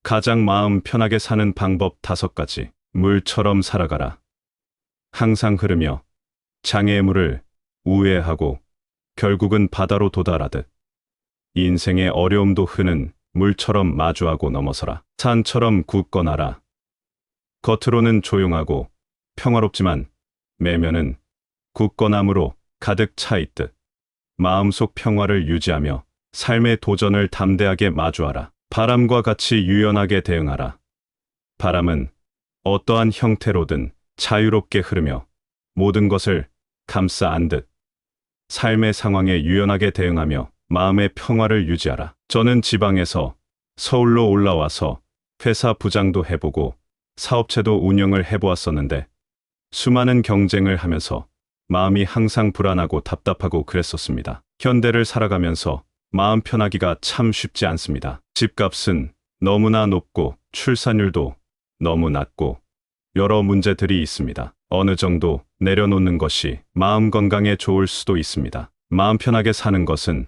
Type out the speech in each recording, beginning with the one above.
가장 마음 편하게 사는 방법 5가지. 물처럼 살아가라. 항상 흐르며 장애의 물을 우회하고 결국은 바다로 도달하듯 인생의 어려움도 흐는 물처럼 마주하고 넘어서라. 산처럼 굳건하라. 겉으로는 조용하고 평화롭지만 내면은 굳건함으로 가득 차 있듯 마음속 평화를 유지하며 삶의 도전을 담대하게 마주하라. 바람과 같이 유연하게 대응하라. 바람은 어떠한 형태로든 자유롭게 흐르며 모든 것을 감싸 안듯 삶의 상황에 유연하게 대응하며 마음의 평화를 유지하라. 저는 지방에서 서울로 올라와서 회사 부장도 해보고 사업체도 운영을 해보았었는데 수많은 경쟁을 하면서 마음이 항상 불안하고 답답하고 그랬었습니다. 현대를 살아가면서 마음 편하기가 참 쉽지 않습니다. 집값은 너무나 높고 출산율도 너무 낮고 여러 문제들이 있습니다. 어느 정도 내려놓는 것이 마음 건강에 좋을 수도 있습니다. 마음 편하게 사는 것은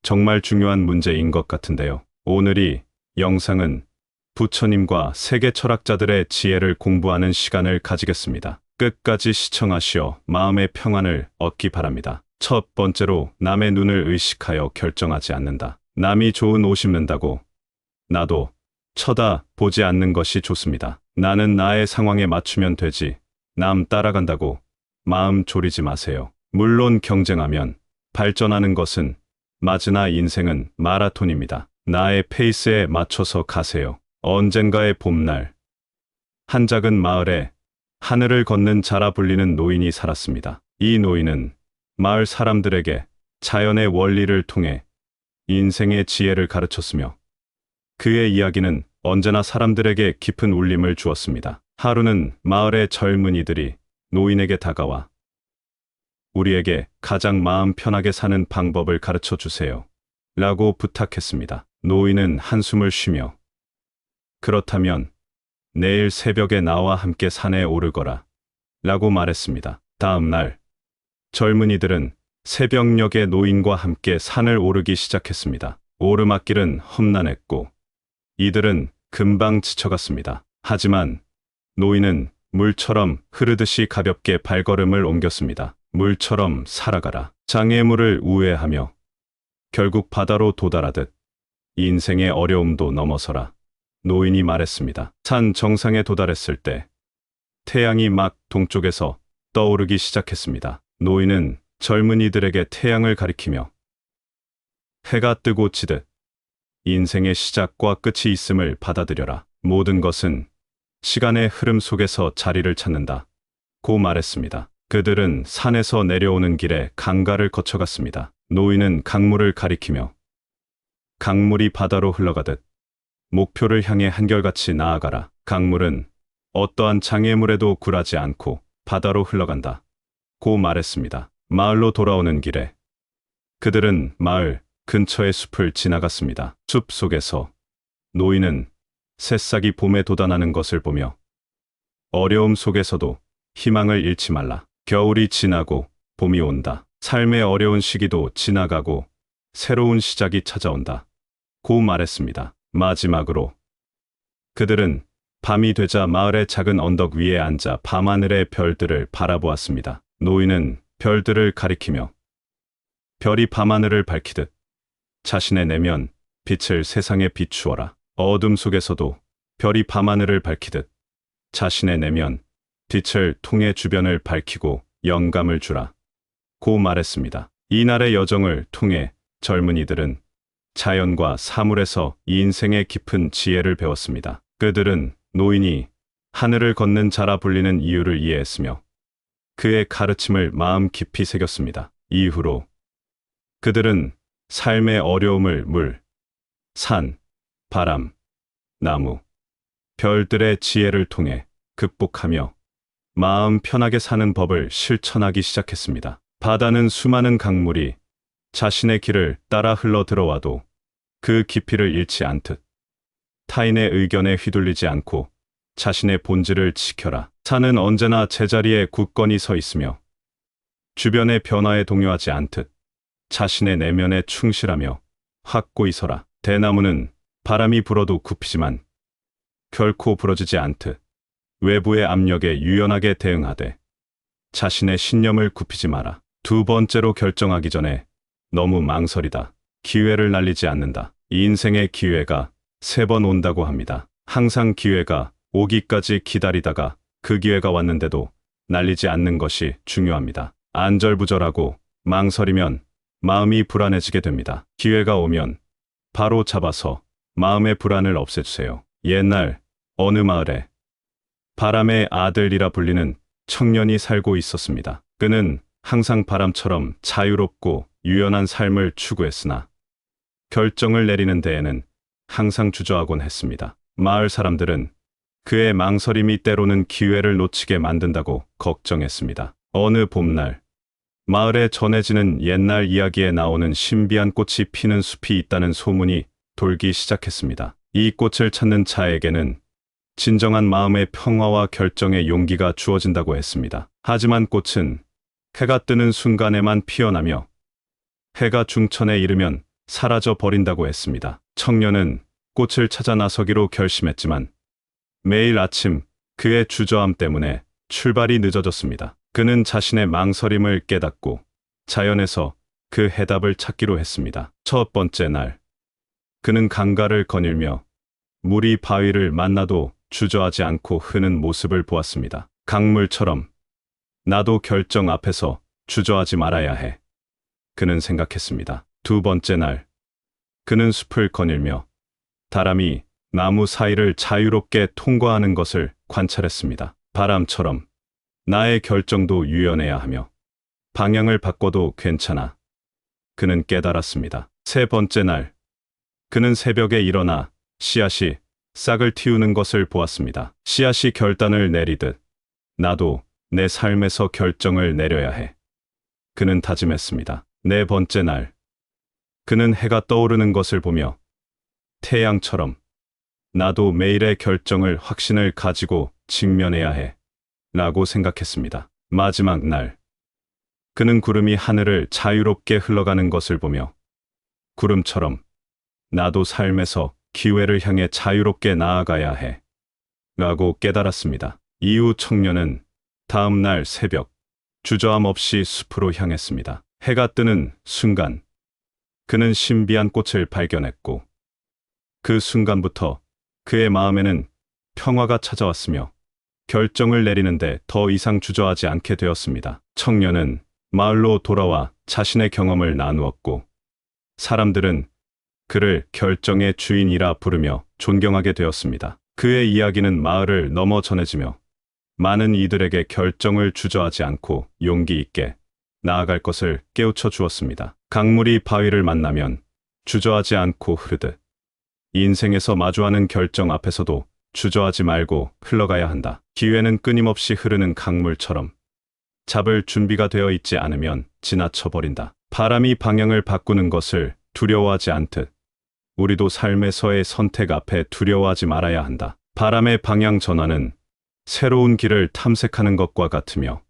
정말 중요한 문제인 것 같은데요. 오늘 이 영상은 부처님과 세계 철학자들의 지혜를 공부하는 시간을 가지겠습니다. 끝까지 시청하시어 마음의 평안을 얻기 바랍니다. 첫 번째로 남의 눈을 의식하여 결정하지 않는다. 남이 좋은 옷 입는다고 나도 쳐다보지 않는 것이 좋습니다. 나는 나의 상황에 맞추면 되지 남 따라간다고 마음 졸이지 마세요. 물론 경쟁하면 발전하는 것은 맞으나 인생은 마라톤입니다. 나의 페이스에 맞춰서 가세요. 언젠가의 봄날 한 작은 마을에 하늘을 걷는 자라 불리는 노인이 살았습니다. 이 노인은 마을 사람들에게 자연의 원리를 통해 인생의 지혜를 가르쳤으며 그의 이야기는 언제나 사람들에게 깊은 울림을 주었습니다. 하루는 마을의 젊은이들이 노인에게 다가와 우리에게 가장 마음 편하게 사는 방법을 가르쳐 주세요. 라고 부탁했습니다. 노인은 한숨을 쉬며 그렇다면 내일 새벽에 나와 함께 산에 오르거라. 라고 말했습니다. 다음 날 젊은이들은 새벽녘에 노인과 함께 산을 오르기 시작했습니다. 오르막길은 험난했고 이들은 금방 지쳐갔습니다. 하지만 노인은 물처럼 흐르듯이 가볍게 발걸음을 옮겼습니다. 물처럼 살아가라. 장애물을 우회하며 결국 바다로 도달하듯 인생의 어려움도 넘어서라. 노인이 말했습니다. 산 정상에 도달했을 때 태양이 막 동쪽에서 떠오르기 시작했습니다. 노인은 젊은이들에게 태양을 가리키며 해가 뜨고 지듯 인생의 시작과 끝이 있음을 받아들여라. 모든 것은 시간의 흐름 속에서 자리를 찾는다. 고 말했습니다. 그들은 산에서 내려오는 길에 강가를 거쳐갔습니다. 노인은 강물을 가리키며 강물이 바다로 흘러가듯 목표를 향해 한결같이 나아가라. 강물은 어떠한 장애물에도 굴하지 않고 바다로 흘러간다. 고 말했습니다. 마을로 돌아오는 길에 그들은 마을 근처의 숲을 지나갔습니다. 숲 속에서 노인은 새싹이 봄에 돋아나는 것을 보며 어려움 속에서도 희망을 잃지 말라. 겨울이 지나고 봄이 온다. 삶의 어려운 시기도 지나가고 새로운 시작이 찾아온다. 고 말했습니다. 마지막으로 그들은 밤이 되자 마을의 작은 언덕 위에 앉아 밤하늘의 별들을 바라보았습니다. 노인은 별들을 가리키며 별이 밤하늘을 밝히듯 자신의 내면 빛을 세상에 비추어라. 어둠 속에서도 별이 밤하늘을 밝히듯 자신의 내면 빛을 통해 주변을 밝히고 영감을 주라. 고 말했습니다. 이날의 여정을 통해 젊은이들은 자연과 사물에서 인생의 깊은 지혜를 배웠습니다. 그들은 노인이 하늘을 걷는 자라 불리는 이유를 이해했으며 그의 가르침을 마음 깊이 새겼습니다. 이후로 그들은 삶의 어려움을 물, 산, 바람, 나무, 별들의 지혜를 통해 극복하며 마음 편하게 사는 법을 실천하기 시작했습니다. 바다는 수많은 강물이 자신의 길을 따라 흘러 들어와도 그 깊이를 잃지 않듯 타인의 의견에 휘둘리지 않고 자신의 본질을 지켜라. 산은 언제나 제자리에 굳건히 서 있으며 주변의 변화에 동요하지 않듯 자신의 내면에 충실하며 확고히 서라. 대나무는 바람이 불어도 굽히지만 결코 부러지지 않듯 외부의 압력에 유연하게 대응하되 자신의 신념을 굽히지 마라. 두 번째로 결정하기 전에 너무 망설이다. 기회를 날리지 않는다. 이 인생의 기회가 3번 온다고 합니다. 항상 기회가 오기까지 기다리다가 그 기회가 왔는데도 날리지 않는 것이 중요합니다. 안절부절하고 망설이면 마음이 불안해지게 됩니다. 기회가 오면 바로 잡아서 마음의 불안을 없애주세요. 옛날 어느 마을에 바람의 아들이라 불리는 청년이 살고 있었습니다. 그는 항상 바람처럼 자유롭고 유연한 삶을 추구했으나 결정을 내리는 데에는 항상 주저하곤 했습니다. 마을 사람들은 그의 망설임이 때로는 기회를 놓치게 만든다고 걱정했습니다. 어느 봄날 마을에 전해지는 옛날 이야기에 나오는 신비한 꽃이 피는 숲이 있다는 소문이 돌기 시작했습니다. 이 꽃을 찾는 자에게는 진정한 마음의 평화와 결정의 용기가 주어진다고 했습니다. 하지만 꽃은 해가 뜨는 순간에만 피어나며 해가 중천에 이르면 사라져 버린다고 했습니다. 청년은 꽃을 찾아 나서기로 결심했지만 매일 아침 그의 주저함 때문에 출발이 늦어졌습니다. 그는 자신의 망설임을 깨닫고 자연에서 그 해답을 찾기로 했습니다. 첫 번째 날, 그는 강가를 거닐며 물이 바위를 만나도 주저하지 않고 흐는 모습을 보았습니다. 강물처럼 나도 결정 앞에서 주저하지 말아야 해. 그는 생각했습니다. 두 번째 날, 그는 숲을 거닐며 다람이 나무 사이를 자유롭게 통과하는 것을 관찰했습니다. 바람처럼 나의 결정도 유연해야 하며 방향을 바꿔도 괜찮아. 그는 깨달았습니다. 세 번째 날, 그는 새벽에 일어나 씨앗이 싹을 틔우는 것을 보았습니다. 씨앗이 결단을 내리듯 나도 내 삶에서 결정을 내려야 해. 그는 다짐했습니다. 네 번째 날, 그는 해가 떠오르는 것을 보며 태양처럼 나도 매일의 결정을 확신을 가지고 직면해야 해. 라고 생각했습니다. 마지막 날, 그는 구름이 하늘을 자유롭게 흘러가는 것을 보며 구름처럼 나도 삶에서 기회를 향해 자유롭게 나아가야 해. 라고 깨달았습니다. 이후 청년은 다음 날 새벽 주저함 없이 숲으로 향했습니다. 해가 뜨는 순간 그는 신비한 꽃을 발견했고 그 순간부터 그의 마음에는 평화가 찾아왔으며 결정을 내리는데 더 이상 주저하지 않게 되었습니다. 청년은 마을로 돌아와 자신의 경험을 나누었고 사람들은 그를 결정의 주인이라 부르며 존경하게 되었습니다. 그의 이야기는 마을을 넘어 전해지며 많은 이들에게 결정을 주저하지 않고 용기 있게 나아갈 것을 깨우쳐 주었습니다. 강물이 바위를 만나면 주저하지 않고 흐르듯 인생에서 마주하는 결정 앞에서도 주저하지 말고 흘러가야 한다. 기회는 끊임없이 흐르는 강물처럼 잡을 준비가 되어 있지 않으면 지나쳐버린다. 바람이 방향을 바꾸는 것을 두려워하지 않듯 우리도 삶에서의 선택 앞에 두려워하지 말아야 한다. 바람의 방향 전환은 새로운 길을 탐색하는 것과 같으며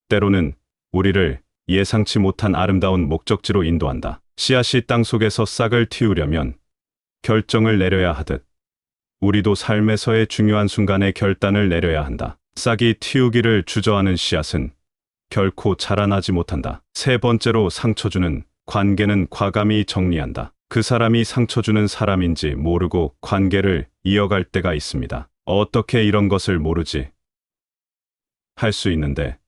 때로는 우리를 예상치 못한 아름다운 목적지로 인도한다. 씨앗이 땅 속에서 싹을 틔우려면 결정을 내려야 하듯 우리도 삶에서의 중요한 순간에 결단을 내려야 한다. 싹이 틔우기를 주저하는 씨앗은 결코 자라나지 못한다. 세 번째로 상처 주는 관계는 과감히 정리한다. 그 사람이 상처 주는 사람인지 모르고 관계를 이어갈 때가 있습니다. 어떻게 이런 것을 모르지? 할 수 있는데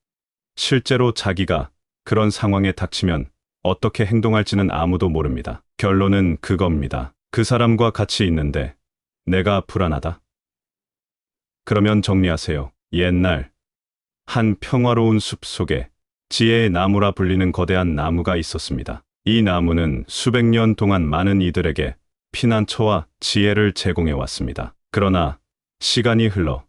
실제로 자기가 그런 상황에 닥치면 어떻게 행동할지는 아무도 모릅니다. 결론은 그겁니다. 그 사람과 같이 있는데 내가 불안하다. 그러면 정리하세요. 옛날 한 평화로운 숲 속에 지혜의 나무라 불리는 거대한 나무가 있었습니다. 이 나무는 수백 년 동안 많은 이들에게 피난처와 지혜를 제공해 왔습니다. 그러나 시간이 흘러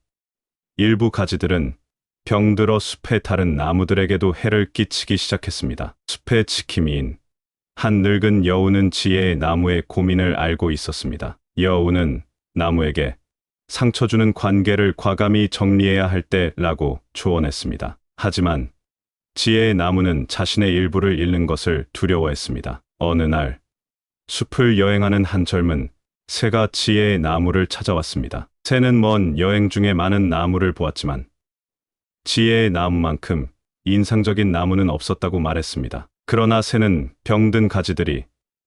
일부 가지들은 병들어 숲의 다른 나무들에게도 해를 끼치기 시작했습니다. 숲의 지킴이인 한 늙은 여우는 지혜의 나무의 고민을 알고 있었습니다. 여우는 나무에게 상처 주는 관계를 과감히 정리해야 할 때라고 조언했습니다. 하지만 지혜의 나무는 자신의 일부를 잃는 것을 두려워했습니다. 어느 날 숲을 여행하는 한 젊은 새가 지혜의 나무를 찾아왔습니다. 새는 먼 여행 중에 많은 나무를 보았지만 지혜의 나무만큼 인상적인 나무는 없었다고 말했습니다. 그러나 새는 병든 가지들이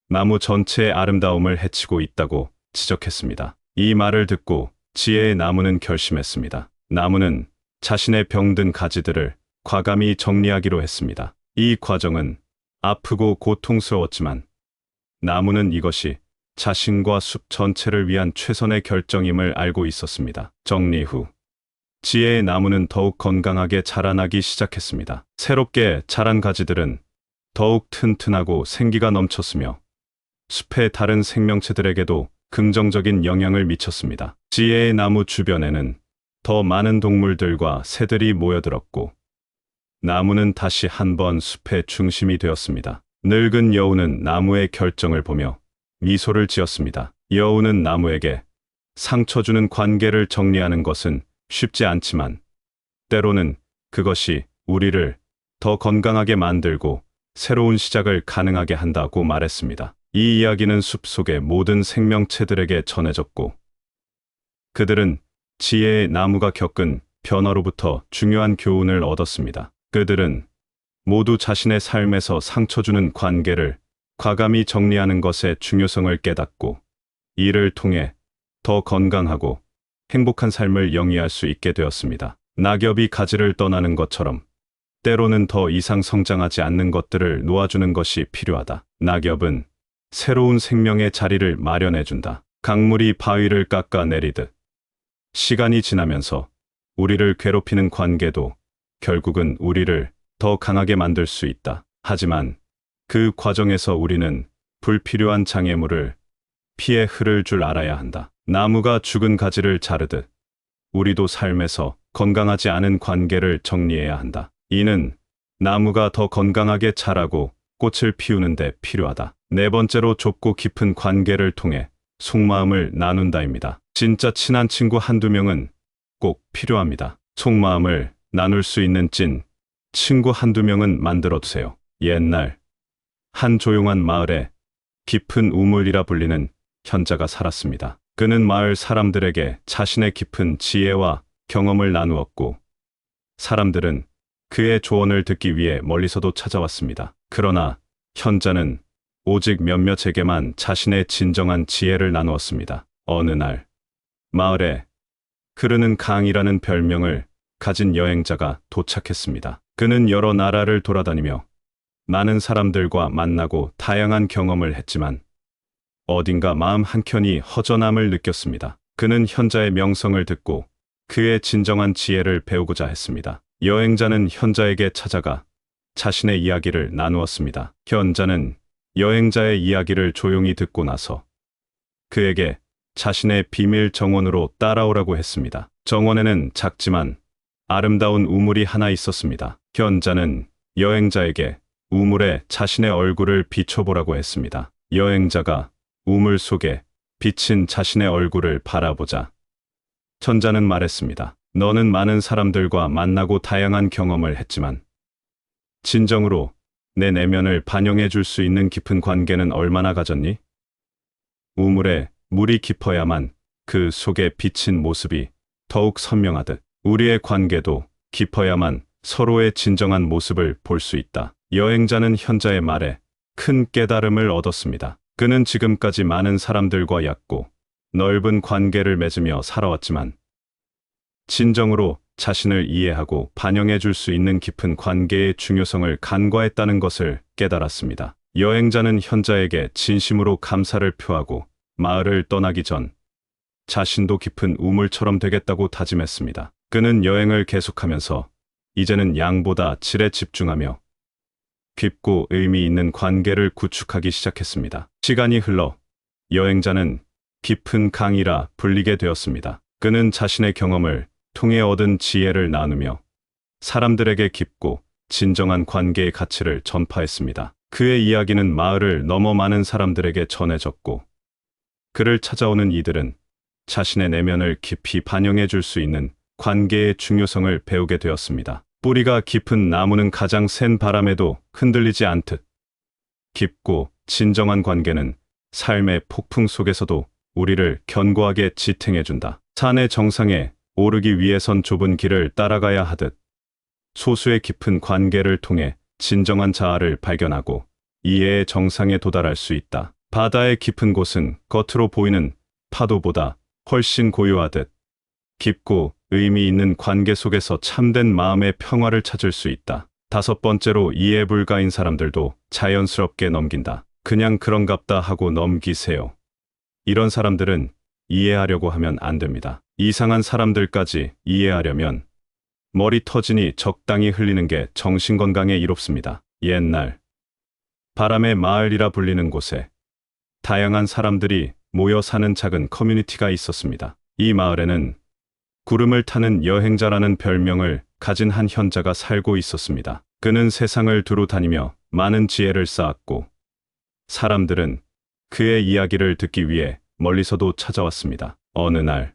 나무 전체의 아름다움을 해치고 있다고 지적했습니다. 이 말을 듣고 지혜의 나무는 결심했습니다. 나무는 자신의 병든 가지들을 과감히 정리하기로 했습니다. 이 과정은 아프고 고통스러웠지만 나무는 이것이 자신과 숲 전체를 위한 최선의 결정임을 알고 있었습니다. 정리 후 지혜의 나무는 더욱 건강하게 자라나기 시작했습니다. 새롭게 자란 가지들은 더욱 튼튼하고 생기가 넘쳤으며 숲의 다른 생명체들에게도 긍정적인 영향을 미쳤습니다. 지혜의 나무 주변에는 더 많은 동물들과 새들이 모여들었고 나무는 다시 한번 숲의 중심이 되었습니다. 늙은 여우는 나무의 결정을 보며 미소를 지었습니다. 여우는 나무에게 상처 주는 관계를 정리하는 것은 쉽지 않지만 때로는 그것이 우리를 더 건강하게 만들고 새로운 시작을 가능하게 한다고 말했습니다. 이 이야기는 숲 속의 모든 생명체들에게 전해졌고 그들은 지혜의 나무가 겪은 변화로부터 중요한 교훈을 얻었습니다. 그들은 모두 자신의 삶에서 상처 주는 관계를 과감히 정리하는 것의 중요성을 깨닫고 이를 통해 더 건강하고 행복한 삶을 영위할 수 있게 되었습니다. 낙엽이 가지를 떠나는 것처럼 때로는 더 이상 성장하지 않는 것들을 놓아주는 것이 필요하다. 낙엽은 새로운 생명의 자리를 마련해준다. 강물이 바위를 깎아내리듯 시간이 지나면서 우리를 괴롭히는 관계도 결국은 우리를 더 강하게 만들 수 있다. 하지만 그 과정에서 우리는 불필요한 장애물을 피해 흐를 줄 알아야 한다. 나무가 죽은 가지를 자르듯 우리도 삶에서 건강하지 않은 관계를 정리해야 한다. 이는 나무가 더 건강하게 자라고 꽃을 피우는 데 필요하다. 네 번째로 좁고 깊은 관계를 통해 속마음을 나눈다입니다. 진짜 친한 친구 한두 명은 꼭 필요합니다. 속마음을 나눌 수 있는 찐 친구 한두 명은 만들어두세요. 옛날 한 조용한 마을에 깊은 우물이라 불리는 현자가 살았습니다. 그는 마을 사람들에게 자신의 깊은 지혜와 경험을 나누었고 사람들은 그의 조언을 듣기 위해 멀리서도 찾아왔습니다. 그러나 현자는 오직 몇몇에게만 자신의 진정한 지혜를 나누었습니다. 어느 날 마을에 흐르는 강이라는 별명을 가진 여행자가 도착했습니다. 그는 여러 나라를 돌아다니며 많은 사람들과 만나고 다양한 경험을 했지만 어딘가 마음 한켠이 허전함을 느꼈습니다. 그는 현자의 명성을 듣고 그의 진정한 지혜를 배우고자 했습니다. 여행자는 현자에게 찾아가 자신의 이야기를 나누었습니다. 현자는 여행자의 이야기를 조용히 듣고 나서 그에게 자신의 비밀 정원으로 따라오라고 했습니다. 정원에는 작지만 아름다운 우물이 하나 있었습니다. 현자는 여행자에게 우물에 자신의 얼굴을 비춰보라고 했습니다. 여행자가 우물 속에 비친 자신의 얼굴을 바라보자 현자는 말했습니다. 너는 많은 사람들과 만나고 다양한 경험을 했지만 진정으로 내 내면을 반영해 줄 수 있는 깊은 관계는 얼마나 가졌니? 우물에 물이 깊어야만 그 속에 비친 모습이 더욱 선명하듯 우리의 관계도 깊어야만 서로의 진정한 모습을 볼 수 있다. 여행자는 현자의 말에 큰 깨달음을 얻었습니다. 그는 지금까지 많은 사람들과 얕고 넓은 관계를 맺으며 살아왔지만 진정으로 자신을 이해하고 반영해 줄 수 있는 깊은 관계의 중요성을 간과했다는 것을 깨달았습니다. 여행자는 현자에게 진심으로 감사를 표하고 마을을 떠나기 전 자신도 깊은 우물처럼 되겠다고 다짐했습니다. 그는 여행을 계속하면서 이제는 양보다 질에 집중하며 깊고 의미 있는 관계를 구축하기 시작했습니다. 시간이 흘러 여행자는 깊은 강이라 불리게 되었습니다. 그는 자신의 경험을 통해 얻은 지혜를 나누며 사람들에게 깊고 진정한 관계의 가치를 전파했습니다. 그의 이야기는 마을을 넘어 많은 사람들에게 전해졌고 그를 찾아오는 이들은 자신의 내면을 깊이 반영해 줄 수 있는 관계의 중요성을 배우게 되었습니다. 뿌리가 깊은 나무는 가장 센 바람에도 흔들리지 않듯 깊고 진정한 관계는 삶의 폭풍 속에서도 우리를 견고하게 지탱해준다. 산의 정상에 오르기 위해선 좁은 길을 따라가야 하듯 소수의 깊은 관계를 통해 진정한 자아를 발견하고 이해의 정상에 도달할 수 있다. 바다의 깊은 곳은 겉으로 보이는 파도보다 훨씬 고요하듯 깊고 의미 있는 관계 속에서 참된 마음의 평화를 찾을 수 있다. 다섯 번째로 이해 불가인 사람들도 자연스럽게 넘긴다. 그냥 그런갑다 하고 넘기세요. 이런 사람들은 이해하려고 하면 안 됩니다. 이상한 사람들까지 이해하려면 머리 터지니 적당히 흘리는 게 정신건강에 이롭습니다. 옛날 바람의 마을이라 불리는 곳에 다양한 사람들이 모여 사는 작은 커뮤니티가 있었습니다. 이 마을에는 구름을 타는 여행자라는 별명을 가진 한 현자가 살고 있었습니다. 그는 세상을 두루 다니며 많은 지혜를 쌓았고 사람들은 그의 이야기를 듣기 위해 멀리서도 찾아왔습니다. 어느 날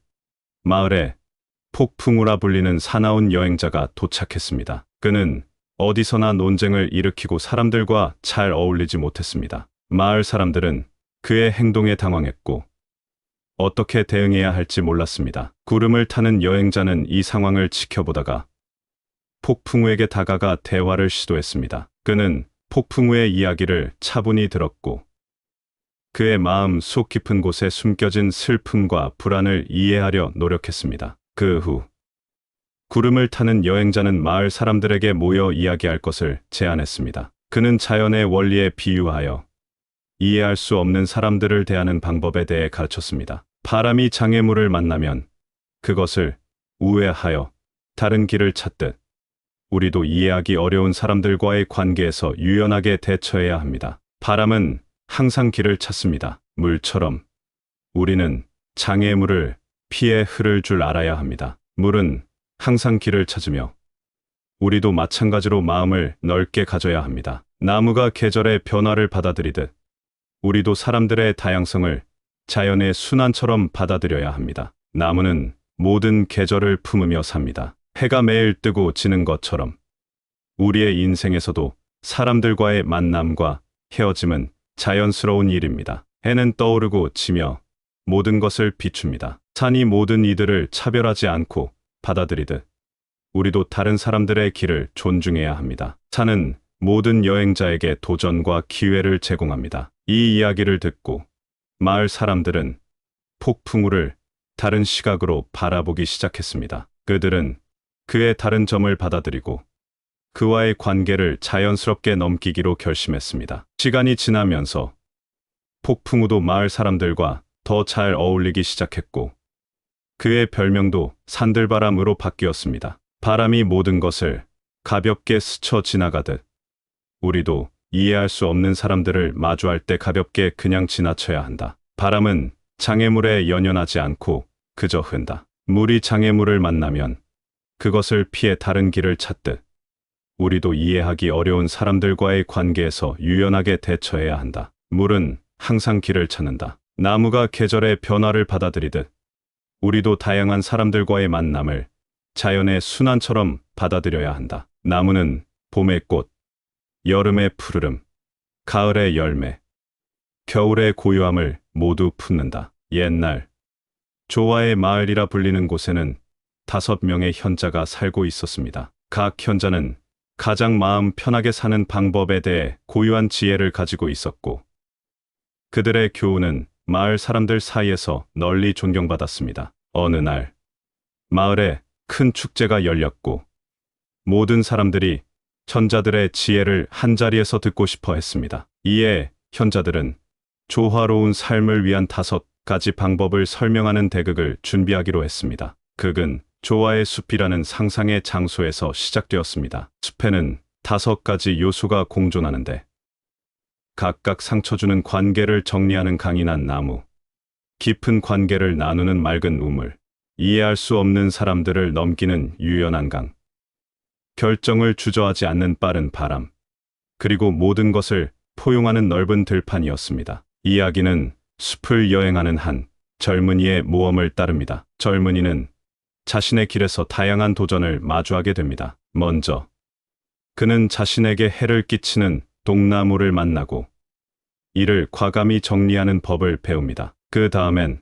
마을에 폭풍우라 불리는 사나운 여행자가 도착했습니다. 그는 어디서나 논쟁을 일으키고 사람들과 잘 어울리지 못했습니다. 마을 사람들은 그의 행동에 당황했고 어떻게 대응해야 할지 몰랐습니다. 구름을 타는 여행자는 이 상황을 지켜보다가 폭풍우에게 다가가 대화를 시도했습니다. 그는 폭풍우의 이야기를 차분히 들었고 그의 마음 속 깊은 곳에 숨겨진 슬픔과 불안을 이해하려 노력했습니다. 그 후 구름을 타는 여행자는 마을 사람들에게 모여 이야기할 것을 제안했습니다. 그는 자연의 원리에 비유하여 이해할 수 없는 사람들을 대하는 방법에 대해 가르쳤습니다. 바람이 장애물을 만나면 그것을 우회하여 다른 길을 찾듯 우리도 이해하기 어려운 사람들과의 관계에서 유연하게 대처해야 합니다. 바람은 항상 길을 찾습니다. 물처럼 우리는 장애물을 피해 흐를 줄 알아야 합니다. 물은 항상 길을 찾으며 우리도 마찬가지로 마음을 넓게 가져야 합니다. 나무가 계절의 변화를 받아들이듯 우리도 사람들의 다양성을 자연의 순환처럼 받아들여야 합니다. 나무는 모든 계절을 품으며 삽니다. 해가 매일 뜨고 지는 것처럼 우리의 인생에서도 사람들과의 만남과 헤어짐은 자연스러운 일입니다. 해는 떠오르고 지며 모든 것을 비춥니다. 산이 모든 이들을 차별하지 않고 받아들이듯 우리도 다른 사람들의 길을 존중해야 합니다. 산은 모든 여행자에게 도전과 기회를 제공합니다. 이 이야기를 듣고 마을 사람들은 폭풍우를 다른 시각으로 바라보기 시작했습니다. 그들은 그의 다른 점을 받아들이고 그와의 관계를 자연스럽게 넘기기로 결심했습니다. 시간이 지나면서 폭풍우도 마을 사람들과 더 잘 어울리기 시작했고 그의 별명도 산들바람으로 바뀌었습니다. 바람이 모든 것을 가볍게 스쳐 지나가듯 우리도 이해할 수 없는 사람들을 마주할 때 가볍게 그냥 지나쳐야 한다. 바람은 장애물에 연연하지 않고 그저 흔다. 물이 장애물을 만나면 그것을 피해 다른 길을 찾듯 우리도 이해하기 어려운 사람들과의 관계에서 유연하게 대처해야 한다. 물은 항상 길을 찾는다. 나무가 계절의 변화를 받아들이듯 우리도 다양한 사람들과의 만남을 자연의 순환처럼 받아들여야 한다. 나무는 봄의 꽃, 여름의 푸르름, 가을의 열매, 겨울의 고요함을 모두 품는다. 옛날 조화의 마을이라 불리는 곳에는 5명의 현자가 살고 있었습니다. 각 현자는 가장 마음 편하게 사는 방법에 대해 고유한 지혜를 가지고 있었고 그들의 교훈은 마을 사람들 사이에서 널리 존경받았습니다. 어느 날 마을에 큰 축제가 열렸고 모든 사람들이 현자들의 지혜를 한자리에서 듣고 싶어 했습니다. 이에 현자들은 조화로운 삶을 위한 5가지 방법을 설명하는 대극을 준비하기로 했습니다. 극은 조화의 숲이라는 상상의 장소에서 시작되었습니다. 숲에는 5가지 요소가 공존하는데 각각 상처 주는 관계를 정리하는 강인한 나무, 깊은 관계를 나누는 맑은 우물, 이해할 수 없는 사람들을 넘기는 유연한 강, 결정을 주저하지 않는 빠른 바람, 그리고 모든 것을 포용하는 넓은 들판이었습니다. 이야기는 숲을 여행하는 한 젊은이의 모험을 따릅니다. 젊은이는 자신의 길에서 다양한 도전을 마주하게 됩니다. 먼저 그는 자신에게 해를 끼치는 독나무를 만나고 이를 과감히 정리하는 법을 배웁니다. 그 다음엔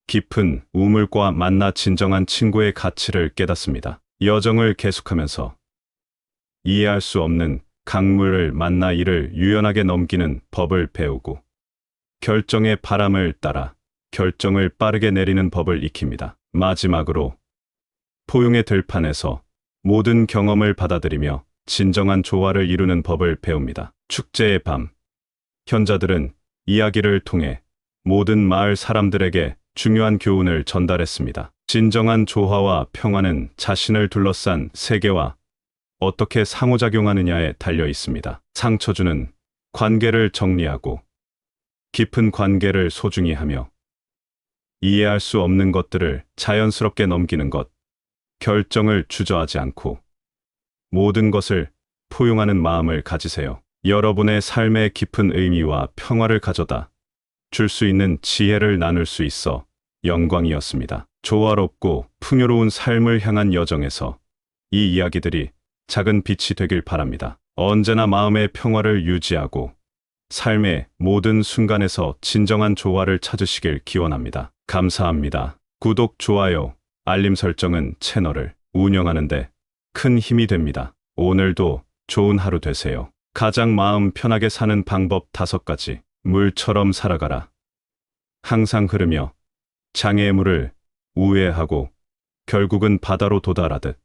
깊은 우물과 만나 진정한 친구의 가치를 깨닫습니다. 여정을 계속하면서 이해할 수 없는 강물을 만나 이를 유연하게 넘기는 법을 배우고 결정의 바람을 따라 결정을 빠르게 내리는 법을 익힙니다. 마지막으로 포용의 들판에서 모든 경험을 받아들이며 진정한 조화를 이루는 법을 배웁니다. 축제의 밤, 현자들은 이야기를 통해 모든 마을 사람들에게 중요한 교훈을 전달했습니다. 진정한 조화와 평화는 자신을 둘러싼 세계와 어떻게 상호작용하느냐에 달려 있습니다. 상처주는 관계를 정리하고 깊은 관계를 소중히 하며 이해할 수 없는 것들을 자연스럽게 넘기는 것, 결정을 주저하지 않고 모든 것을 포용하는 마음을 가지세요. 여러분의 삶의 깊은 의미와 평화를 가져다 줄 수 있는 지혜를 나눌 수 있어 영광이었습니다. 조화롭고 풍요로운 삶을 향한 여정에서 이 이야기들이 작은 빛이 되길 바랍니다. 언제나 마음의 평화를 유지하고 삶의 모든 순간에서 진정한 조화를 찾으시길 기원합니다. 감사합니다. 구독, 좋아요, 알림 설정은 채널을 운영하는데 큰 힘이 됩니다. 오늘도 좋은 하루 되세요. 가장 마음 편하게 사는 방법 5가지. 물처럼 살아가라. 항상 흐르며 장애의 물을 우회하고 결국은 바다로 도달하듯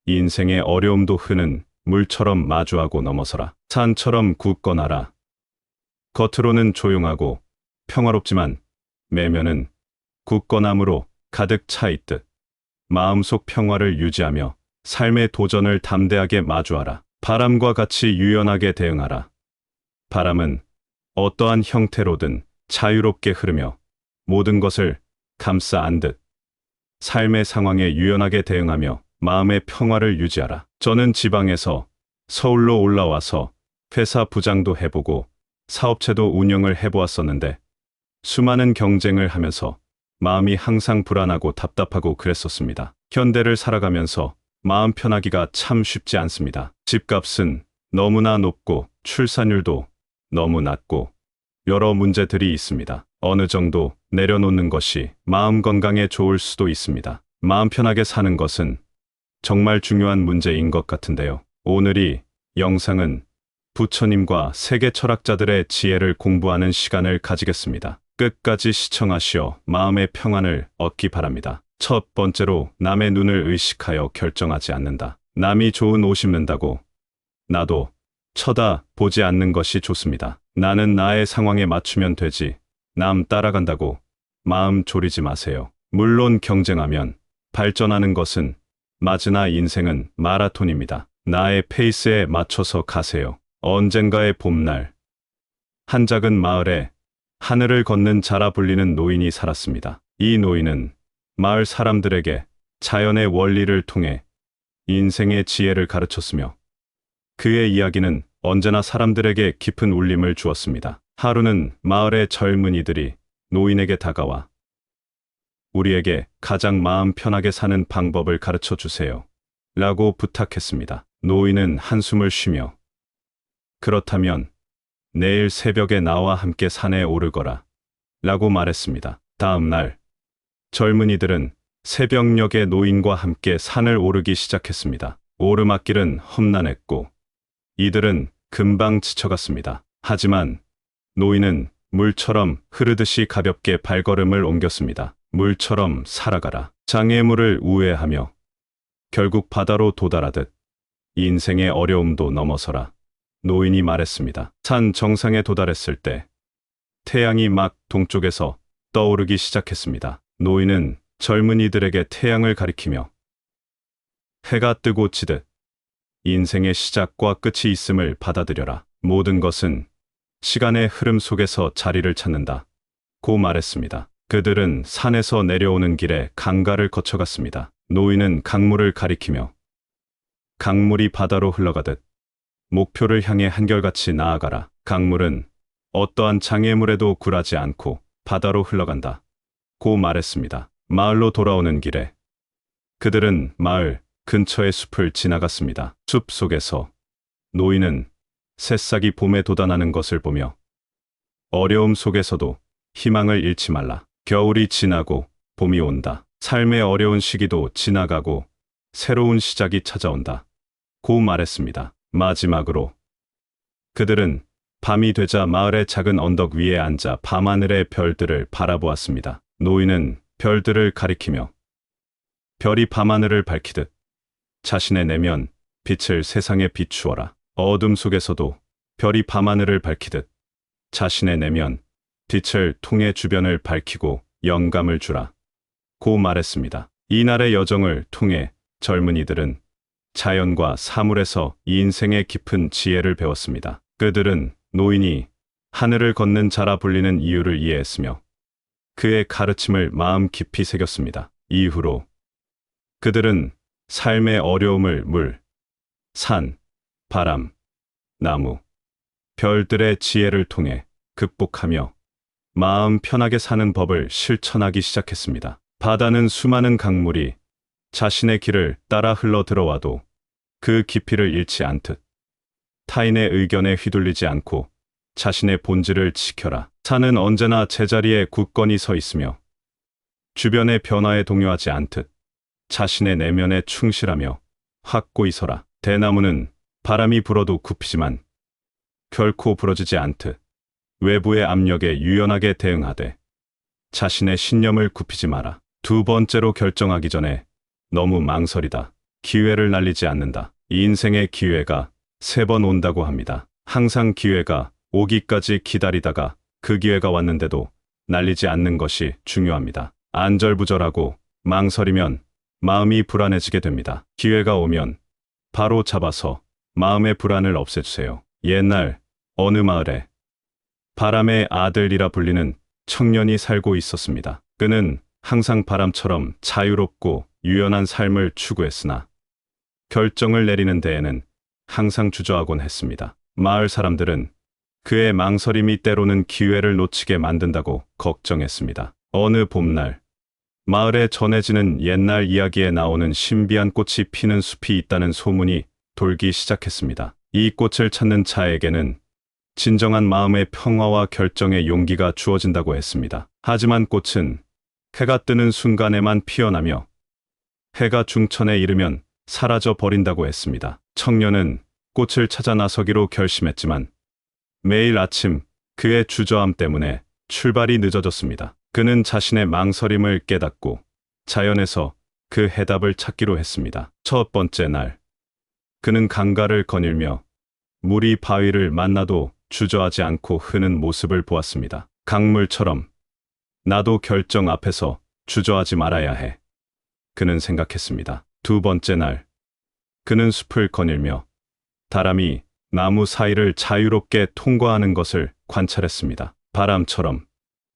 인생의 어려움도 흐는 물처럼 마주하고 넘어서라. 산처럼 굳건하라. 겉으로는 조용하고 평화롭지만 내면은 굳건함으로 가득 차 있듯 마음속 평화를 유지하며 삶의 도전을 담대하게 마주하라. 바람과 같이 유연하게 대응하라. 바람은 어떠한 형태로든 자유롭게 흐르며 모든 것을 감싸 안듯 삶의 상황에 유연하게 대응하며 마음의 평화를 유지하라. 저는 지방에서 서울로 올라와서 회사 부장도 해보고 사업체도 운영을 해보았었는데 수많은 경쟁을 하면서 마음이 항상 불안하고 답답하고 그랬었습니다. 현대를 살아가면서 마음 편하기가 참 쉽지 않습니다. 집값은 너무나 높고 출산율도 너무 낮고 여러 문제들이 있습니다. 어느 정도 내려놓는 것이 마음 건강에 좋을 수도 있습니다. 마음 편하게 사는 것은 정말 중요한 문제인 것 같은데요. 오늘 이 영상은 부처님과 세계 철학자들의 지혜를 공부하는 시간을 가지겠습니다. 끝까지 시청하시어 마음의 평안을 얻기 바랍니다. 첫 번째로 남의 눈을 의식하여 결정하지 않는다. 남이 좋은 옷 입는다고 나도 쳐다보지 않는 것이 좋습니다. 나는 나의 상황에 맞추면 되지 남 따라간다고 마음 졸이지 마세요. 물론 경쟁하면 발전하는 것은 맞으나 인생은 마라톤입니다. 나의 페이스에 맞춰서 가세요. 언젠가의 봄날 한 작은 마을에 하늘을 걷는 자라 불리는 노인이 살았습니다. 이 노인은 마을 사람들에게 자연의 원리를 통해 인생의 지혜를 가르쳤으며 그의 이야기는 언제나 사람들에게 깊은 울림을 주었습니다. 하루는 마을의 젊은이들이 노인에게 다가와 우리에게 가장 마음 편하게 사는 방법을 가르쳐 주세요. 라고 부탁했습니다. 노인은 한숨을 쉬며 그렇다면 내일 새벽에 나와 함께 산에 오르거라. 라고 말했습니다. 다음 날 젊은이들은 새벽녘에 노인과 함께 산을 오르기 시작했습니다. 오르막길은 험난했고 이들은 금방 지쳐갔습니다. 하지만 노인은 물처럼 흐르듯이 가볍게 발걸음을 옮겼습니다. 물처럼 살아가라. 장애물을 우회하며 결국 바다로 도달하듯 인생의 어려움도 넘어서라. 노인이 말했습니다. 산 정상에 도달했을 때 태양이 막 동쪽에서 떠오르기 시작했습니다. 노인은 젊은이들에게 태양을 가리키며 해가 뜨고 지듯 인생의 시작과 끝이 있음을 받아들여라. 모든 것은 시간의 흐름 속에서 자리를 찾는다. 고 말했습니다. 그들은 산에서 내려오는 길에 강가를 거쳐갔습니다. 노인은 강물을 가리키며 강물이 바다로 흘러가듯 목표를 향해 한결같이 나아가라. 강물은 어떠한 장애물에도 굴하지 않고 바다로 흘러간다. 고 말했습니다. 마을로 돌아오는 길에 그들은 마을 근처의 숲을 지나갔습니다. 숲 속에서 노인은 새싹이 봄에 돋아나는 것을 보며 어려움 속에서도 희망을 잃지 말라. 겨울이 지나고 봄이 온다. 삶의 어려운 시기도 지나가고 새로운 시작이 찾아온다. 고 말했습니다. 마지막으로 그들은 밤이 되자 마을의 작은 언덕 위에 앉아 밤하늘의 별들을 바라보았습니다. 노인은 별들을 가리키며 별이 밤하늘을 밝히듯 자신의 내면 빛을 세상에 비추어라. 어둠 속에서도 별이 밤하늘을 밝히듯 자신의 내면 빛을 통해 주변을 밝히고 영감을 주라. 고 말했습니다. 이날의 여정을 통해 젊은이들은 자연과 사물에서 인생의 깊은 지혜를 배웠습니다. 그들은 노인이 하늘을 걷는 자라 불리는 이유를 이해했으며 그의 가르침을 마음 깊이 새겼습니다. 이후로 그들은 삶의 어려움을 물, 산, 바람, 나무, 별들의 지혜를 통해 극복하며 마음 편하게 사는 법을 실천하기 시작했습니다. 바다는 수많은 강물이 자신의 길을 따라 흘러 들어와도 그 깊이를 잃지 않듯 타인의 의견에 휘둘리지 않고 자신의 본질을 지켜라. 산은 언제나 제자리에 굳건히 서 있으며 주변의 변화에 동요하지 않듯 자신의 내면에 충실하며 확고히 서라. 대나무는 바람이 불어도 굽히지만 결코 부러지지 않듯 외부의 압력에 유연하게 대응하되 자신의 신념을 굽히지 마라. 두 번째로 결정하기 전에 너무 망설이다. 기회를 날리지 않는다. 인생의 기회가 3번 온다고 합니다. 항상 기회가 오기까지 기다리다가 그 기회가 왔는데도 날리지 않는 것이 중요합니다. 안절부절하고 망설이면 마음이 불안해지게 됩니다. 기회가 오면 바로 잡아서 마음의 불안을 없애주세요. 옛날 어느 마을에 바람의 아들이라 불리는 청년이 살고 있었습니다. 그는 항상 바람처럼 자유롭고 유연한 삶을 추구했으나 결정을 내리는 데에는 항상 주저하곤 했습니다. 마을 사람들은 그의 망설임이 때로는 기회를 놓치게 만든다고 걱정했습니다. 어느 봄날 마을에 전해지는 옛날 이야기에 나오는 신비한 꽃이 피는 숲이 있다는 소문이 돌기 시작했습니다. 이 꽃을 찾는 자에게는 진정한 마음의 평화와 결정의 용기가 주어진다고 했습니다. 하지만 꽃은 해가 뜨는 순간에만 피어나며 해가 중천에 이르면 사라져 버린다고 했습니다. 청년은 꽃을 찾아 나서기로 결심했지만 매일 아침 그의 주저함 때문에 출발이 늦어졌습니다. 그는 자신의 망설임을 깨닫고 자연에서 그 해답을 찾기로 했습니다. 첫 번째 날, 그는 강가를 거닐며 물이 바위를 만나도 주저하지 않고 흐는 모습을 보았습니다. 강물처럼 나도 결정 앞에서 주저하지 말아야 해. 그는 생각했습니다. 두 번째 날, 그는 숲을 거닐며 다람이 나무 사이를 자유롭게 통과하는 것을 관찰했습니다. 바람처럼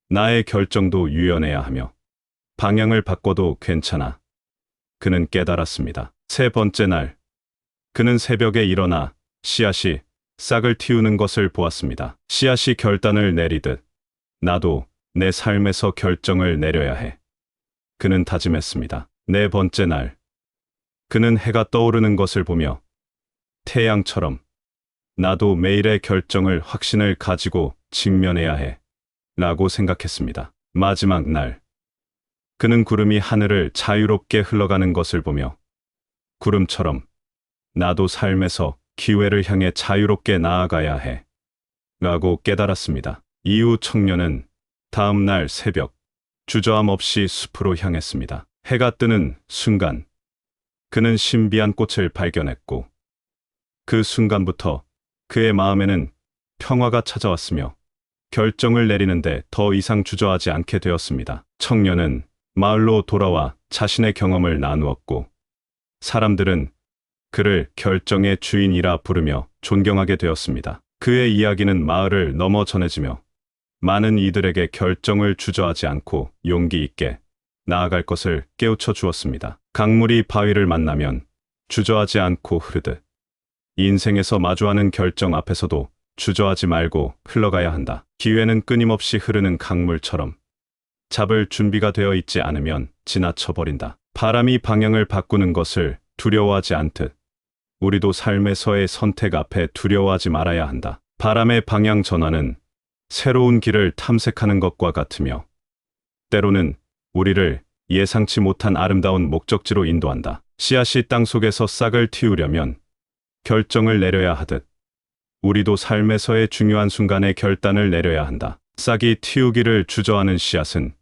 나의 결정도 유연해야 하며 방향을 바꿔도 괜찮아. 그는 깨달았습니다. 세 번째 날, 그는 새벽에 일어나 씨앗이 싹을 틔우는 것을 보았습니다. 씨앗이 결단을 내리듯 나도 내 삶에서 결정을 내려야 해. 그는 다짐했습니다. 네 번째 날, 그는 해가 떠오르는 것을 보며 태양처럼 나도 매일의 결정을 확신을 가지고 직면해야 해. 라고 생각했습니다. 마지막 날, 그는 구름이 하늘을 자유롭게 흘러가는 것을 보며 구름처럼 나도 삶에서 기회를 향해 자유롭게 나아가야 해. 라고 깨달았습니다. 이후 청년은 다음 날 새벽 주저함 없이 숲으로 향했습니다. 해가 뜨는 순간 그는 신비한 꽃을 발견했고 그 순간부터 그의 마음에는 평화가 찾아왔으며 결정을 내리는데 더 이상 주저하지 않게 되었습니다. 청년은 마을로 돌아와 자신의 경험을 나누었고 사람들은 그를 결정의 주인이라 부르며 존경하게 되었습니다. 그의 이야기는 마을을 넘어 전해지며 많은 이들에게 결정을 주저하지 않고 용기 있게 나아갈 것을 깨우쳐 주었습니다. 강물이 바위를 만나면 주저하지 않고 흐르듯 인생에서 마주하는 결정 앞에서도 주저하지 말고 흘러가야 한다. 기회는 끊임없이 흐르는 강물처럼 잡을 준비가 되어 있지 않으면 지나쳐 버린다. 바람이 방향을 바꾸는 것을 두려워하지 않듯 우리도 삶에서의 선택 앞에 두려워하지 말아야 한다. 바람의 방향 전환은 새로운 길을 탐색하는 것과 같으며 때로는 우리를 예상치 못한 아름다운 목적지로 인도한다. 씨앗이 땅 속에서 싹을 틔우려면 결정을 내려야 하듯 우리도 삶에서의 중요한 순간에 결단을 내려야 한다. 싹이 틔우기를 주저하는 씨앗은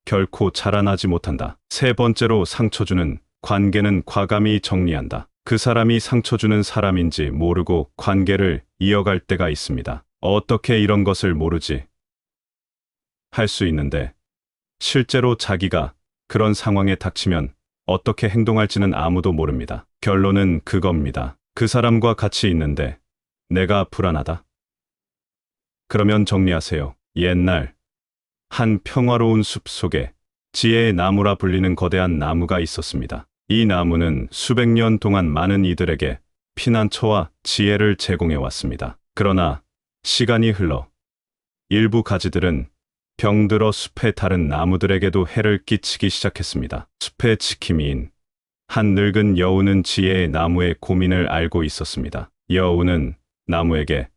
결코 자라나지 못한다. 세 번째로 상처 주는 관계는 과감히 정리한다. 그 사람이 상처 주는 사람인지 모르고 관계를 이어갈 때가 있습니다. 어떻게 이런 것을 모르지? 할 수 있는데 실제로 자기가 그런 상황에 닥치면 어떻게 행동할지는 아무도 모릅니다. 결론은 그겁니다. 그 사람과 같이 있는데 내가 불안하다. 그러면 정리하세요. 옛날 한 평화로운 숲 속에 지혜의 나무라 불리는 거대한 나무가 있었습니다. 이 나무는 수백 년 동안 많은 이들에게 피난처와 지혜를 제공해 왔습니다. 그러나 시간이 흘러 일부 가지들은 병들어 숲의 다른 나무들에게도 해를 끼치기 시작했습니다. 숲의 지킴이인 한 늙은 여우는 지혜의 나무의 고민을 알고 있었습니다. 여우는 나무에게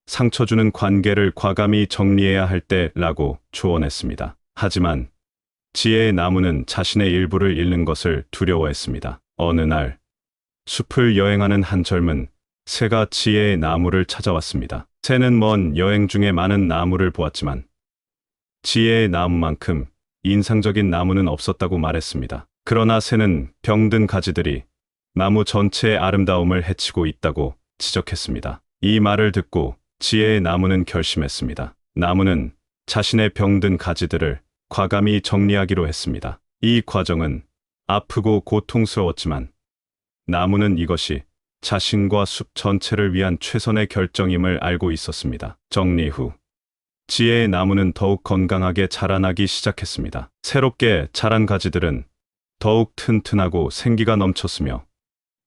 상처 주는 관계를 과감히 정리해야 할 때라고 조언했습니다. 하지만 지혜의 나무는 자신의 일부를 잃는 것을 두려워했습니다. 어느 날 숲을 여행하는 한 젊은 새가 지혜의 나무를 찾아왔습니다. 새는 먼 여행 중에 많은 나무를 보았지만 지혜의 나무만큼 인상적인 나무는 없었다고 말했습니다. 그러나 새는 병든 가지들이 나무 전체의 아름다움을 해치고 있다고 지적했습니다. 이 말을 듣고 지혜의 나무는 결심했습니다. 나무는 자신의 병든 가지들을 과감히 정리하기로 했습니다. 이 과정은 아프고 고통스러웠지만 나무는 이것이 자신과 숲 전체를 위한 최선의 결정임을 알고 있었습니다. 정리 후 지혜의 나무는 더욱 건강하게 자라나기 시작했습니다. 새롭게 자란 가지들은 더욱 튼튼하고 생기가 넘쳤으며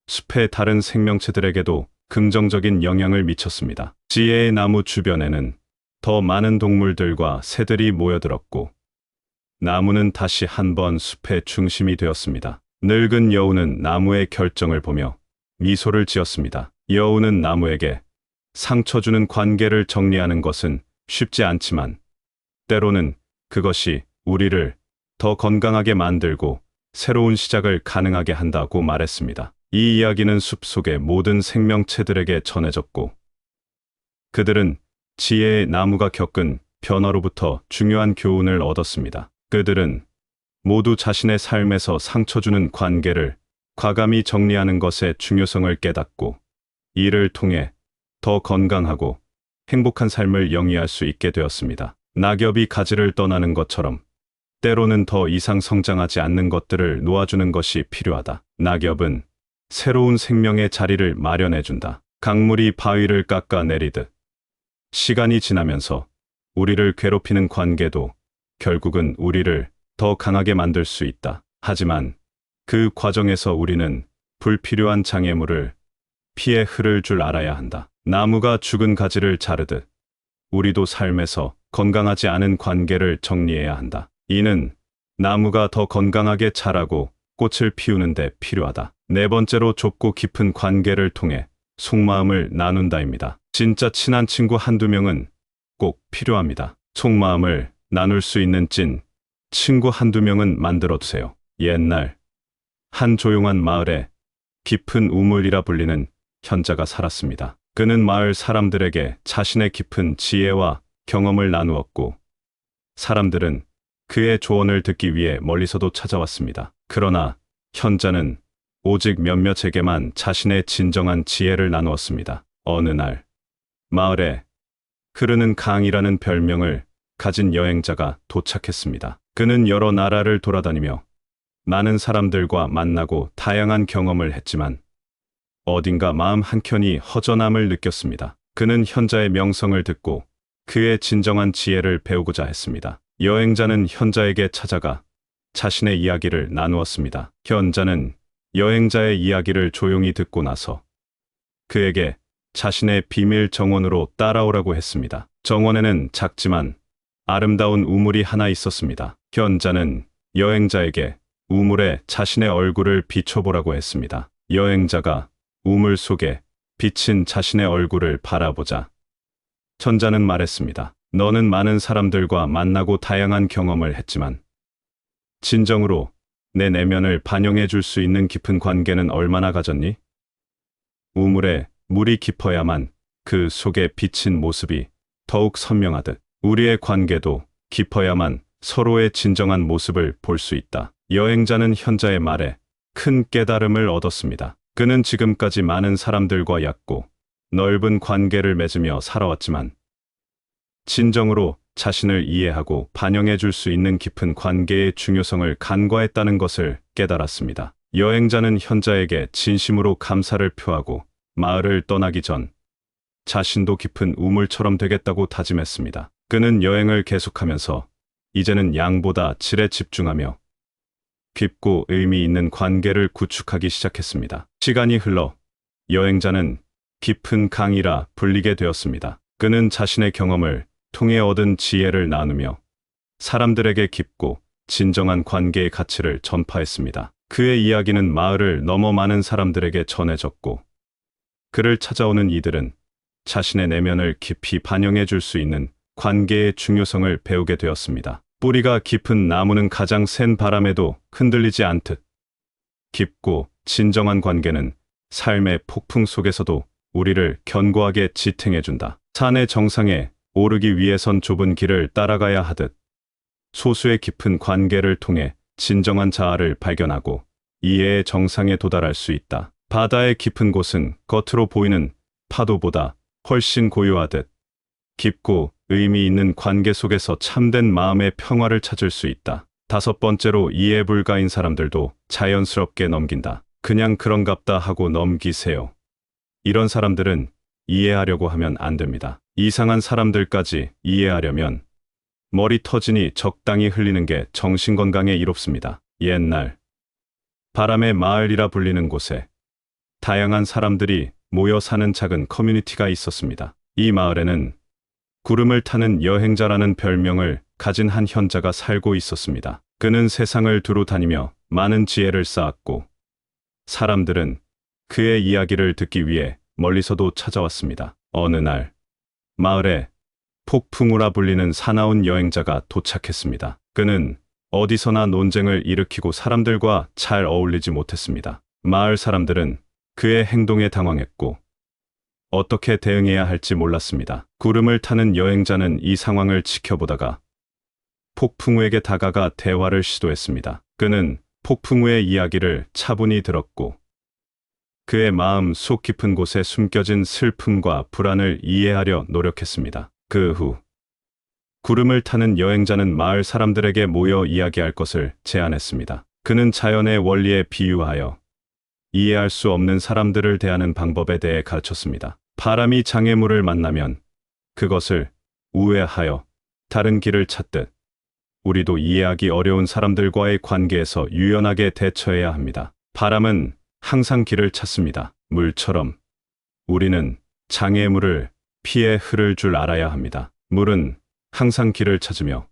숲의 다른 생명체들에게도 긍정적인 영향을 미쳤습니다. 지혜의 나무 주변에는 더 많은 동물들과 새들이 모여들었고 나무는 다시 한번 숲의 중심이 되었습니다. 늙은 여우는 나무의 결정을 보며 미소를 지었습니다. 여우는 나무에게 상처 주는 관계를 정리하는 것은 쉽지 않지만 때로는 그것이 우리를 더 건강하게 만들고 새로운 시작을 가능하게 한다고 말했습니다. 이 이야기는 숲속의 모든 생명체들에게 전해졌고 그들은 지혜의 나무가 겪은 변화로부터 중요한 교훈을 얻었습니다. 그들은 모두 자신의 삶에서 상처 주는 관계를 과감히 정리하는 것의 중요성을 깨닫고 이를 통해 더 건강하고 행복한 삶을 영위할 수 있게 되었습니다. 낙엽이 가지를 떠나는 것처럼 때로는 더 이상 성장하지 않는 것들을 놓아주는 것이 필요하다. 낙엽은 새로운 생명의 자리를 마련해준다. 강물이 바위를 깎아내리듯 시간이 지나면서 우리를 괴롭히는 관계도 결국은 우리를 더 강하게 만들 수 있다. 하지만 그 과정에서 우리는 불필요한 장애물을 피해 흐를 줄 알아야 한다. 나무가 죽은 가지를 자르듯 우리도 삶에서 건강하지 않은 관계를 정리해야 한다. 이는 나무가 더 건강하게 자라고 꽃을 피우는 데 필요하다. 네 번째로 좁고 깊은 관계를 통해 속마음을 나눈다입니다. 진짜 친한 친구 한두 명은 꼭 필요합니다. 속마음을 나눌 수 있는 찐 친구 한두 명은 만들어두세요. 옛날 한 조용한 마을에 깊은 우물이라 불리는 현자가 살았습니다. 그는 마을 사람들에게 자신의 깊은 지혜와 경험을 나누었고 사람들은 그의 조언을 듣기 위해 멀리서도 찾아왔습니다. 그러나 현자는 오직 몇몇에게만 자신의 진정한 지혜를 나누었습니다. 어느 날 마을에 흐르는 강이라는 별명을 가진 여행자가 도착했습니다. 그는 여러 나라를 돌아다니며 많은 사람들과 만나고 다양한 경험을 했지만 어딘가 마음 한켠이 허전함을 느꼈습니다. 그는 현자의 명성을 듣고 그의 진정한 지혜를 배우고자 했습니다. 여행자는 현자에게 찾아가 자신의 이야기를 나누었습니다. 현자는 여행자의 이야기를 조용히 듣고 나서 그에게 자신의 비밀 정원으로 따라오라고 했습니다. 정원에는 작지만 아름다운 우물이 하나 있었습니다. 현자는 여행자에게 우물에 자신의 얼굴을 비춰보라고 했습니다. 여행자가 우물 속에 비친 자신의 얼굴을 바라보자 현자는 말했습니다. 너는 많은 사람들과 만나고 다양한 경험을 했지만 진정으로 내 내면을 반영해 줄 수 있는 깊은 관계는 얼마나 가졌니? 우물에 물이 깊어야만 그 속에 비친 모습이 더욱 선명하듯 우리의 관계도 깊어야만 서로의 진정한 모습을 볼 수 있다. 여행자는 현자의 말에 큰 깨달음을 얻었습니다. 그는 지금까지 많은 사람들과 얕고 넓은 관계를 맺으며 살아왔지만 진정으로 자신을 이해하고 반영해 줄 수 있는 깊은 관계의 중요성을 간과했다는 것을 깨달았습니다. 여행자는 현자에게 진심으로 감사를 표하고 마을을 떠나기 전 자신도 깊은 우물처럼 되겠다고 다짐했습니다. 그는 여행을 계속하면서 이제는 양보다 질에 집중하며 깊고 의미 있는 관계를 구축하기 시작했습니다. 시간이 흘러 여행자는 깊은 강이라 불리게 되었습니다. 그는 자신의 경험을 통해 얻은 지혜를 나누며 사람들에게 깊고 진정한 관계의 가치를 전파했습니다. 그의 이야기는 마을을 넘어 많은 사람들에게 전해졌고 그를 찾아오는 이들은 자신의 내면을 깊이 반영해 줄 수 있는 관계의 중요성을 배우게 되었습니다. 뿌리가 깊은 나무는 가장 센 바람에도 흔들리지 않듯 깊고 진정한 관계는 삶의 폭풍 속에서도 우리를 견고하게 지탱해 준다. 산의 정상에 오르기 위해선 좁은 길을 따라가야 하듯 소수의 깊은 관계를 통해 진정한 자아를 발견하고 이해의 정상에 도달할 수 있다. 바다의 깊은 곳은 겉으로 보이는 파도보다 훨씬 고요하듯 깊고 의미 있는 관계 속에서 참된 마음의 평화를 찾을 수 있다. 다섯 번째로 이해 불가인 사람들도 자연스럽게 넘긴다. 그냥 그런갑다 하고 넘기세요. 이런 사람들은 이해하려고 하면 안 됩니다. 이상한 사람들까지 이해하려면 머리 터지니 적당히 흘리는 게 정신건강에 이롭습니다. 옛날 바람의 마을이라 불리는 곳에 다양한 사람들이 모여 사는 작은 커뮤니티가 있었습니다. 이 마을에는 구름을 타는 여행자라는 별명을 가진 한 현자가 살고 있었습니다. 그는 세상을 두루 다니며 많은 지혜를 쌓았고 사람들은 그의 이야기를 듣기 위해 멀리서도 찾아왔습니다. 어느 날 마을에 폭풍우라 불리는 사나운 여행자가 도착했습니다. 그는 어디서나 논쟁을 일으키고 사람들과 잘 어울리지 못했습니다. 마을 사람들은 그의 행동에 당황했고 어떻게 대응해야 할지 몰랐습니다. 구름을 타는 여행자는 이 상황을 지켜보다가 폭풍우에게 다가가 대화를 시도했습니다. 그는 폭풍우의 이야기를 차분히 들었고 그의 마음 속 깊은 곳에 숨겨진 슬픔과 불안을 이해하려 노력했습니다. 그 후 구름을 타는 여행자는 마을 사람들에게 모여 이야기할 것을 제안했습니다. 그는 자연의 원리에 비유하여 이해할 수 없는 사람들을 대하는 방법에 대해 가르쳤습니다. 바람이 장애물을 만나면 그것을 우회하여 다른 길을 찾듯 우리도 이해하기 어려운 사람들과의 관계에서 유연하게 대처해야 합니다. 바람은 항상 길을 찾습니다. 물처럼 우리는 장애물을 피해 흐를 줄 알아야 합니다. 물은 항상 길을 찾으며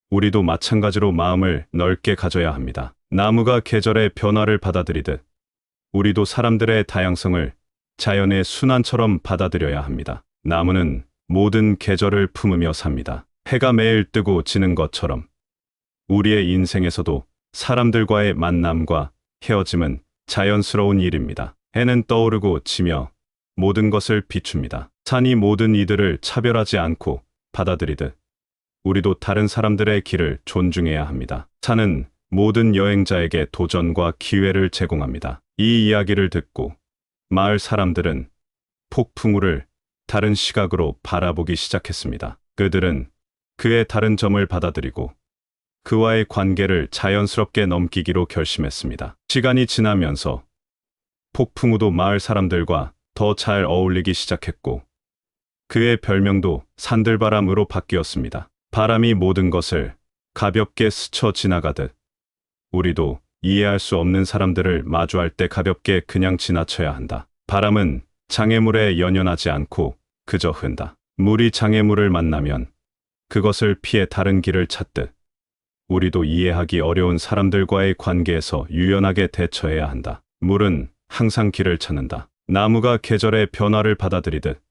우리도 마찬가지로 마음을 넓게 가져야 합니다. 나무가 계절의 변화를 받아들이듯 우리도 사람들의 다양성을 자연의 순환처럼 받아들여야 합니다. 나무는 모든 계절을 품으며 삽니다. 해가 매일 뜨고 지는 것처럼 우리의 인생에서도 사람들과의 만남과 헤어짐은 자연스러운 일입니다. 해는 떠오르고 지며 모든 것을 비춥니다. 산이 모든 이들을 차별하지 않고 받아들이듯 우리도 다른 사람들의 길을 존중해야 합니다. 산은 모든 여행자에게 도전과 기회를 제공합니다. 이 이야기를 듣고 마을 사람들은 폭풍우를 다른 시각으로 바라보기 시작했습니다. 그들은 그의 다른 점을 받아들이고 그와의 관계를 자연스럽게 넘기기로 결심했습니다. 시간이 지나면서 폭풍우도 마을 사람들과 더 잘 어울리기 시작했고 그의 별명도 산들바람으로 바뀌었습니다. 바람이 모든 것을 가볍게 스쳐 지나가듯 우리도 이해할 수 없는 사람들을 마주할 때 가볍게 그냥 지나쳐야 한다. 바람은 장애물에 연연하지 않고 그저 흔다. 물이 장애물을 만나면 그것을 피해 다른 길을 찾듯 우리도 이해하기 어려운 사람들과의 관계에서 유연하게 대처해야 한다. 물은 항상 길을 찾는다. 나무가 계절의 변화를 받아들이듯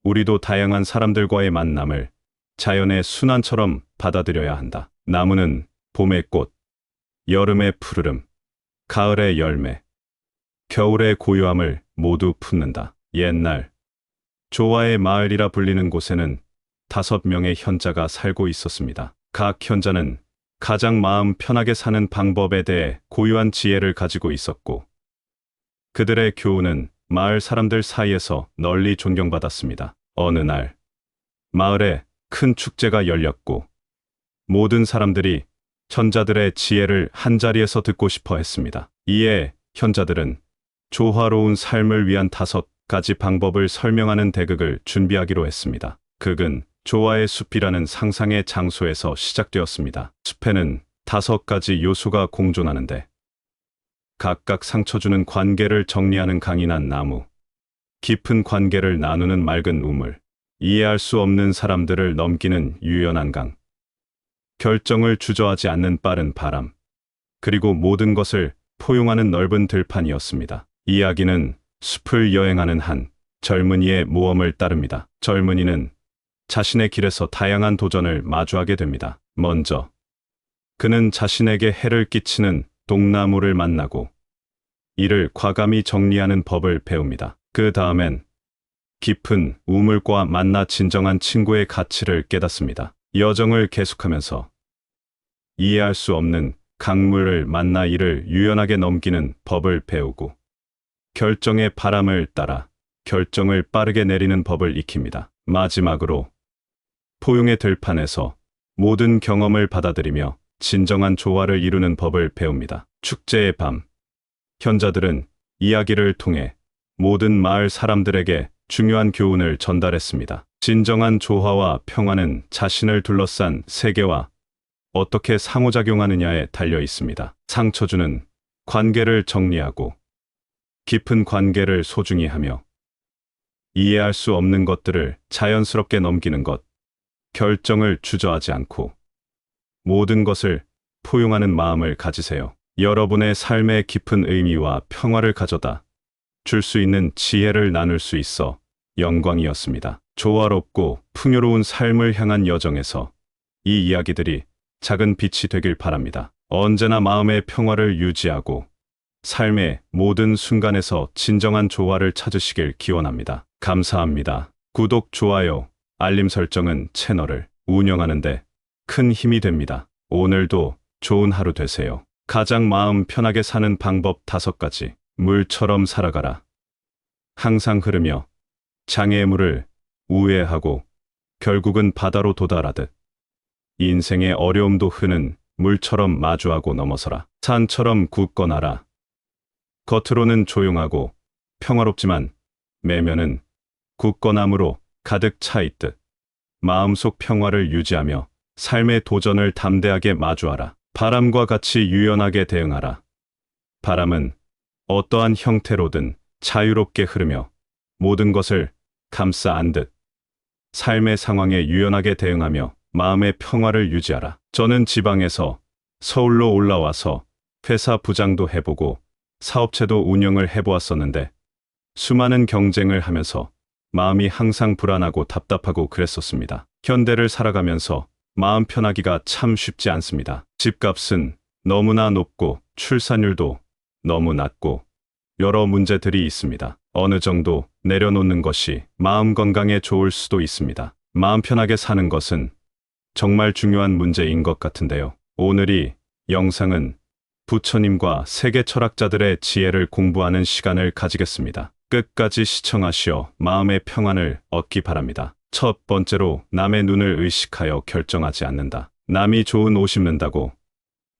우리도 다양한 사람들과의 만남을 자연의 순환처럼 받아들여야 한다. 나무는 봄의 꽃, 여름의 푸르름, 가을의 열매, 겨울의 고요함을 모두 품는다. 옛날 조화의 마을이라 불리는 곳에는 5명의 현자가 살고 있었습니다. 각 현자는 가장 마음 편하게 사는 방법에 대해 고유한 지혜를 가지고 있었고, 그들의 교훈은 마을 사람들 사이에서 널리 존경받았습니다. 어느 날, 마을에 큰 축제가 열렸고, 모든 사람들이 현자들의 지혜를 한자리에서 듣고 싶어 했습니다. 이에 현자들은 조화로운 삶을 위한 5가지 방법을 설명하는 대극을 준비하기로 했습니다. 극은 조화의 숲이라는 상상의 장소에서 시작되었습니다. 숲에는 5가지 요소가 공존하는데, 각각 상처 주는 관계를 정리하는 강인한 나무, 깊은 관계를 나누는 맑은 우물, 이해할 수 없는 사람들을 넘기는 유연한 강, 결정을 주저하지 않는 빠른 바람, 그리고 모든 것을 포용하는 넓은 들판이었습니다. 이야기는 숲을 여행하는 한 젊은이의 모험을 따릅니다. 젊은이는 자신의 길에서 다양한 도전을 마주하게 됩니다. 먼저, 그는 자신에게 해를 끼치는 독나무를 만나고 이를 과감히 정리하는 법을 배웁니다. 그 다음엔 깊은 우물과 만나 진정한 친구의 가치를 깨닫습니다. 여정을 계속하면서 이해할 수 없는 강물을 만나 이를 유연하게 넘기는 법을 배우고, 결정의 바람을 따라 결정을 빠르게 내리는 법을 익힙니다. 마지막으로 포용의 들판에서 모든 경험을 받아들이며 진정한 조화를 이루는 법을 배웁니다. 축제의 밤, 현자들은 이야기를 통해 모든 마을 사람들에게 중요한 교훈을 전달했습니다. 진정한 조화와 평화는 자신을 둘러싼 세계와 어떻게 상호작용하느냐에 달려 있습니다. 상처 주는 관계를 정리하고 깊은 관계를 소중히 하며 이해할 수 없는 것들을 자연스럽게 넘기는 것, 결정을 주저하지 않고 모든 것을 포용하는 마음을 가지세요. 여러분의 삶의 깊은 의미와 평화를 가져다 줄 수 있는 지혜를 나눌 수 있어 영광이었습니다. 조화롭고 풍요로운 삶을 향한 여정에서 이 이야기들이 작은 빛이 되길 바랍니다. 언제나 마음의 평화를 유지하고 삶의 모든 순간에서 진정한 조화를 찾으시길 기원합니다. 감사합니다. 구독, 좋아요, 알림 설정은 채널을 운영하는데 큰 힘이 됩니다. 오늘도 좋은 하루 되세요. 가장 마음 편하게 사는 방법 5가지. 물처럼 살아가라. 항상 흐르며 장애의 물을 우회하고 결국은 바다로 도달하듯 인생의 어려움도 흐는 물처럼 마주하고 넘어서라. 산처럼 굳건하라. 겉으로는 조용하고 평화롭지만 내면은 굳건함으로 가득 차 있듯 마음속 평화를 유지하며 삶의 도전을 담대하게 마주하라. 바람과 같이 유연하게 대응하라. 바람은 어떠한 형태로든 자유롭게 흐르며 모든 것을 감싸 안듯 삶의 상황에 유연하게 대응하며 마음의 평화를 유지하라. 저는 지방에서 서울로 올라와서 회사 부장도 해보고 사업체도 운영을 해보았었는데 수많은 경쟁을 하면서 마음이 항상 불안하고 답답하고 그랬었습니다. 현대를 살아가면서 마음 편하기가 참 쉽지 않습니다. 집값은 너무나 높고 출산율도 너무 낮고 여러 문제들이 있습니다. 어느 정도 내려놓는 것이 마음 건강에 좋을 수도 있습니다. 마음 편하게 사는 것은 정말 중요한 문제인 것 같은데요. 오늘 이 영상은 부처님과 세계 철학자들의 지혜를 공부하는 시간을 가지겠습니다. 끝까지 시청하시어 마음의 평안을 얻기 바랍니다. 첫 번째로 남의 눈을 의식하여 결정하지 않는다. 남이 좋은 옷 입는다고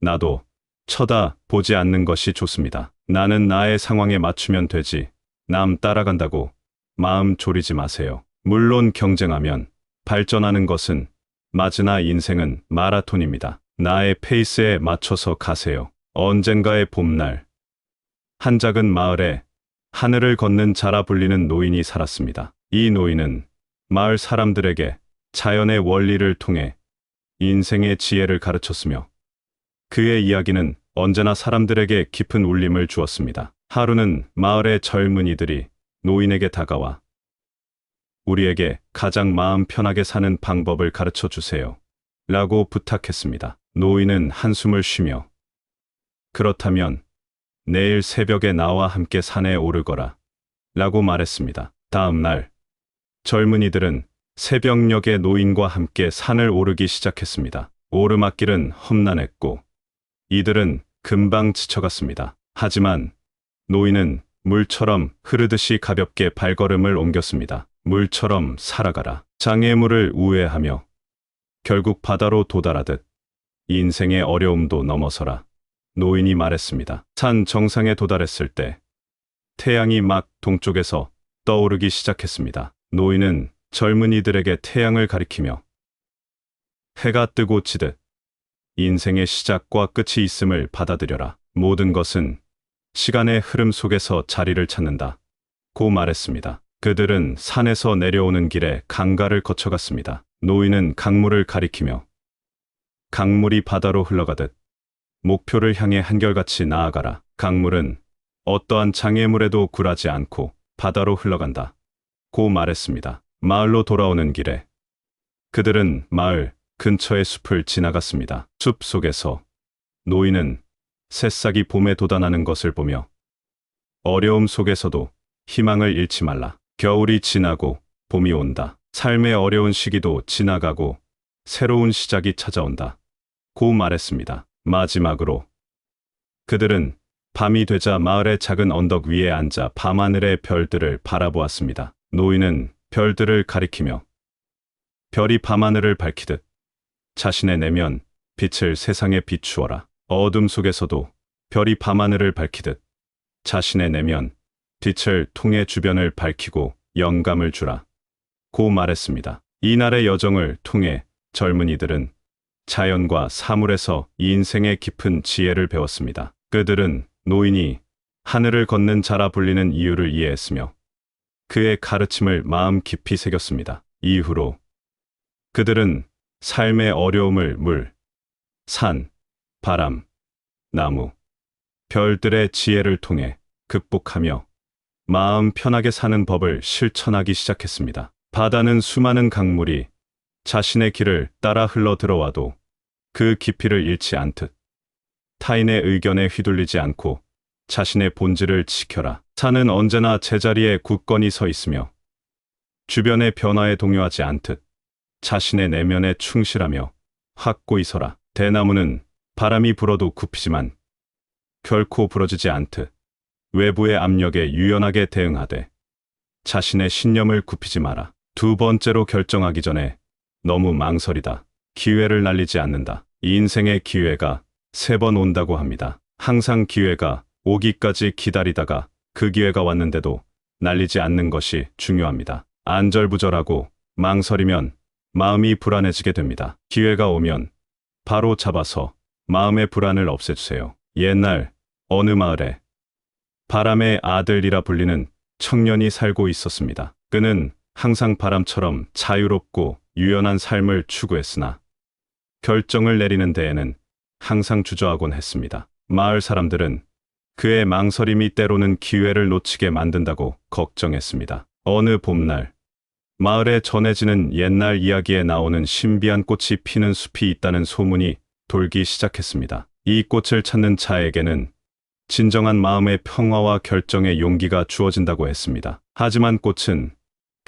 나도 쳐다보지 않는 것이 좋습니다. 나는 나의 상황에 맞추면 되지 남 따라간다고 마음 졸이지 마세요. 물론 경쟁하면 발전하는 것은 맞으나 인생은 마라톤입니다. 나의 페이스에 맞춰서 가세요. 언젠가의 봄날, 한 작은 마을에 하늘을 걷는 자라 불리는 노인이 살았습니다. 이 노인은 마을 사람들에게 자연의 원리를 통해 인생의 지혜를 가르쳤으며 그의 이야기는 언제나 사람들에게 깊은 울림을 주었습니다. 하루는 마을의 젊은이들이 노인에게 다가와 우리에게 가장 마음 편하게 사는 방법을 가르쳐 주세요. 라고 부탁했습니다. 노인은 한숨을 쉬며 그렇다면 내일 새벽에 나와 함께 산에 오르거라. 라고 말했습니다. 다음 날 젊은이들은 새벽녘에 노인과 함께 산을 오르기 시작했습니다. 오르막길은 험난했고 이들은 금방 지쳐갔습니다. 하지만 노인은 물처럼 흐르듯이 가볍게 발걸음을 옮겼습니다. 물처럼 살아가라. 장애물을 우회하며 결국 바다로 도달하듯 인생의 어려움도 넘어서라. 노인이 말했습니다. 산 정상에 도달했을 때 태양이 막 동쪽에서 떠오르기 시작했습니다. 노인은 젊은이들에게 태양을 가리키며 해가 뜨고 지듯 인생의 시작과 끝이 있음을 받아들여라. 모든 것은 시간의 흐름 속에서 자리를 찾는다. 고 말했습니다. 그들은 산에서 내려오는 길에 강가를 거쳐갔습니다. 노인은 강물을 가리키며 강물이 바다로 흘러가듯 목표를 향해 한결같이 나아가라. 강물은 어떠한 장애물에도 굴하지 않고 바다로 흘러간다. 고 말했습니다. 마을로 돌아오는 길에 그들은 마을 근처의 숲을 지나갔습니다. 숲 속에서 노인은 새싹이 봄에 돋아나는 것을 보며 어려움 속에서도 희망을 잃지 말라. 겨울이 지나고 봄이 온다. 삶의 어려운 시기도 지나가고 새로운 시작이 찾아온다. 고 말했습니다. 마지막으로 그들은 밤이 되자 마을의 작은 언덕 위에 앉아 밤하늘의 별들을 바라보았습니다. 노인은 별들을 가리키며 별이 밤하늘을 밝히듯 자신의 내면 빛을 세상에 비추어라. 어둠 속에서도 별이 밤하늘을 밝히듯 자신의 내면 빛을 통해 주변을 밝히고 영감을 주라. 고 말했습니다. 이날의 여정을 통해 젊은이들은 자연과 사물에서 인생의 깊은 지혜를 배웠습니다. 그들은 노인이 하늘을 걷는 자라 불리는 이유를 이해했으며 그의 가르침을 마음 깊이 새겼습니다. 이후로 그들은 삶의 어려움을 물, 산, 바람, 나무, 별들의 지혜를 통해 극복하며 마음 편하게 사는 법을 실천하기 시작했습니다. 바다는 수많은 강물이 자신의 길을 따라 흘러 들어와도 그 깊이를 잃지 않듯 타인의 의견에 휘둘리지 않고 자신의 본질을 지켜라. 산은 언제나 제자리에 굳건히 서 있으며 주변의 변화에 동요하지 않듯 자신의 내면에 충실하며 확고히 서라. 대나무는 바람이 불어도 굽히지만 결코 부러지지 않듯 외부의 압력에 유연하게 대응하되 자신의 신념을 굽히지 마라. 두 번째로 결정하기 전에 너무 망설이다. 기회를 날리지 않는다. 인생의 기회가 3번 온다고 합니다. 항상 기회가 오기까지 기다리다가 그 기회가 왔는데도 날리지 않는 것이 중요합니다. 안절부절하고 망설이면 마음이 불안해지게 됩니다. 기회가 오면 바로 잡아서 마음의 불안을 없애주세요. 옛날 어느 마을에 바람의 아들이라 불리는 청년이 살고 있었습니다. 그는 항상 바람처럼 자유롭고 유연한 삶을 추구했으나 결정을 내리는 데에는 항상 주저하곤 했습니다. 마을 사람들은 그의 망설임이 때로는 기회를 놓치게 만든다고 걱정했습니다. 어느 봄날 마을에 전해지는 옛날 이야기에 나오는 신비한 꽃이 피는 숲이 있다는 소문이 돌기 시작했습니다. 이 꽃을 찾는 자에게는 진정한 마음의 평화와 결정의 용기가 주어진다고 했습니다. 하지만 꽃은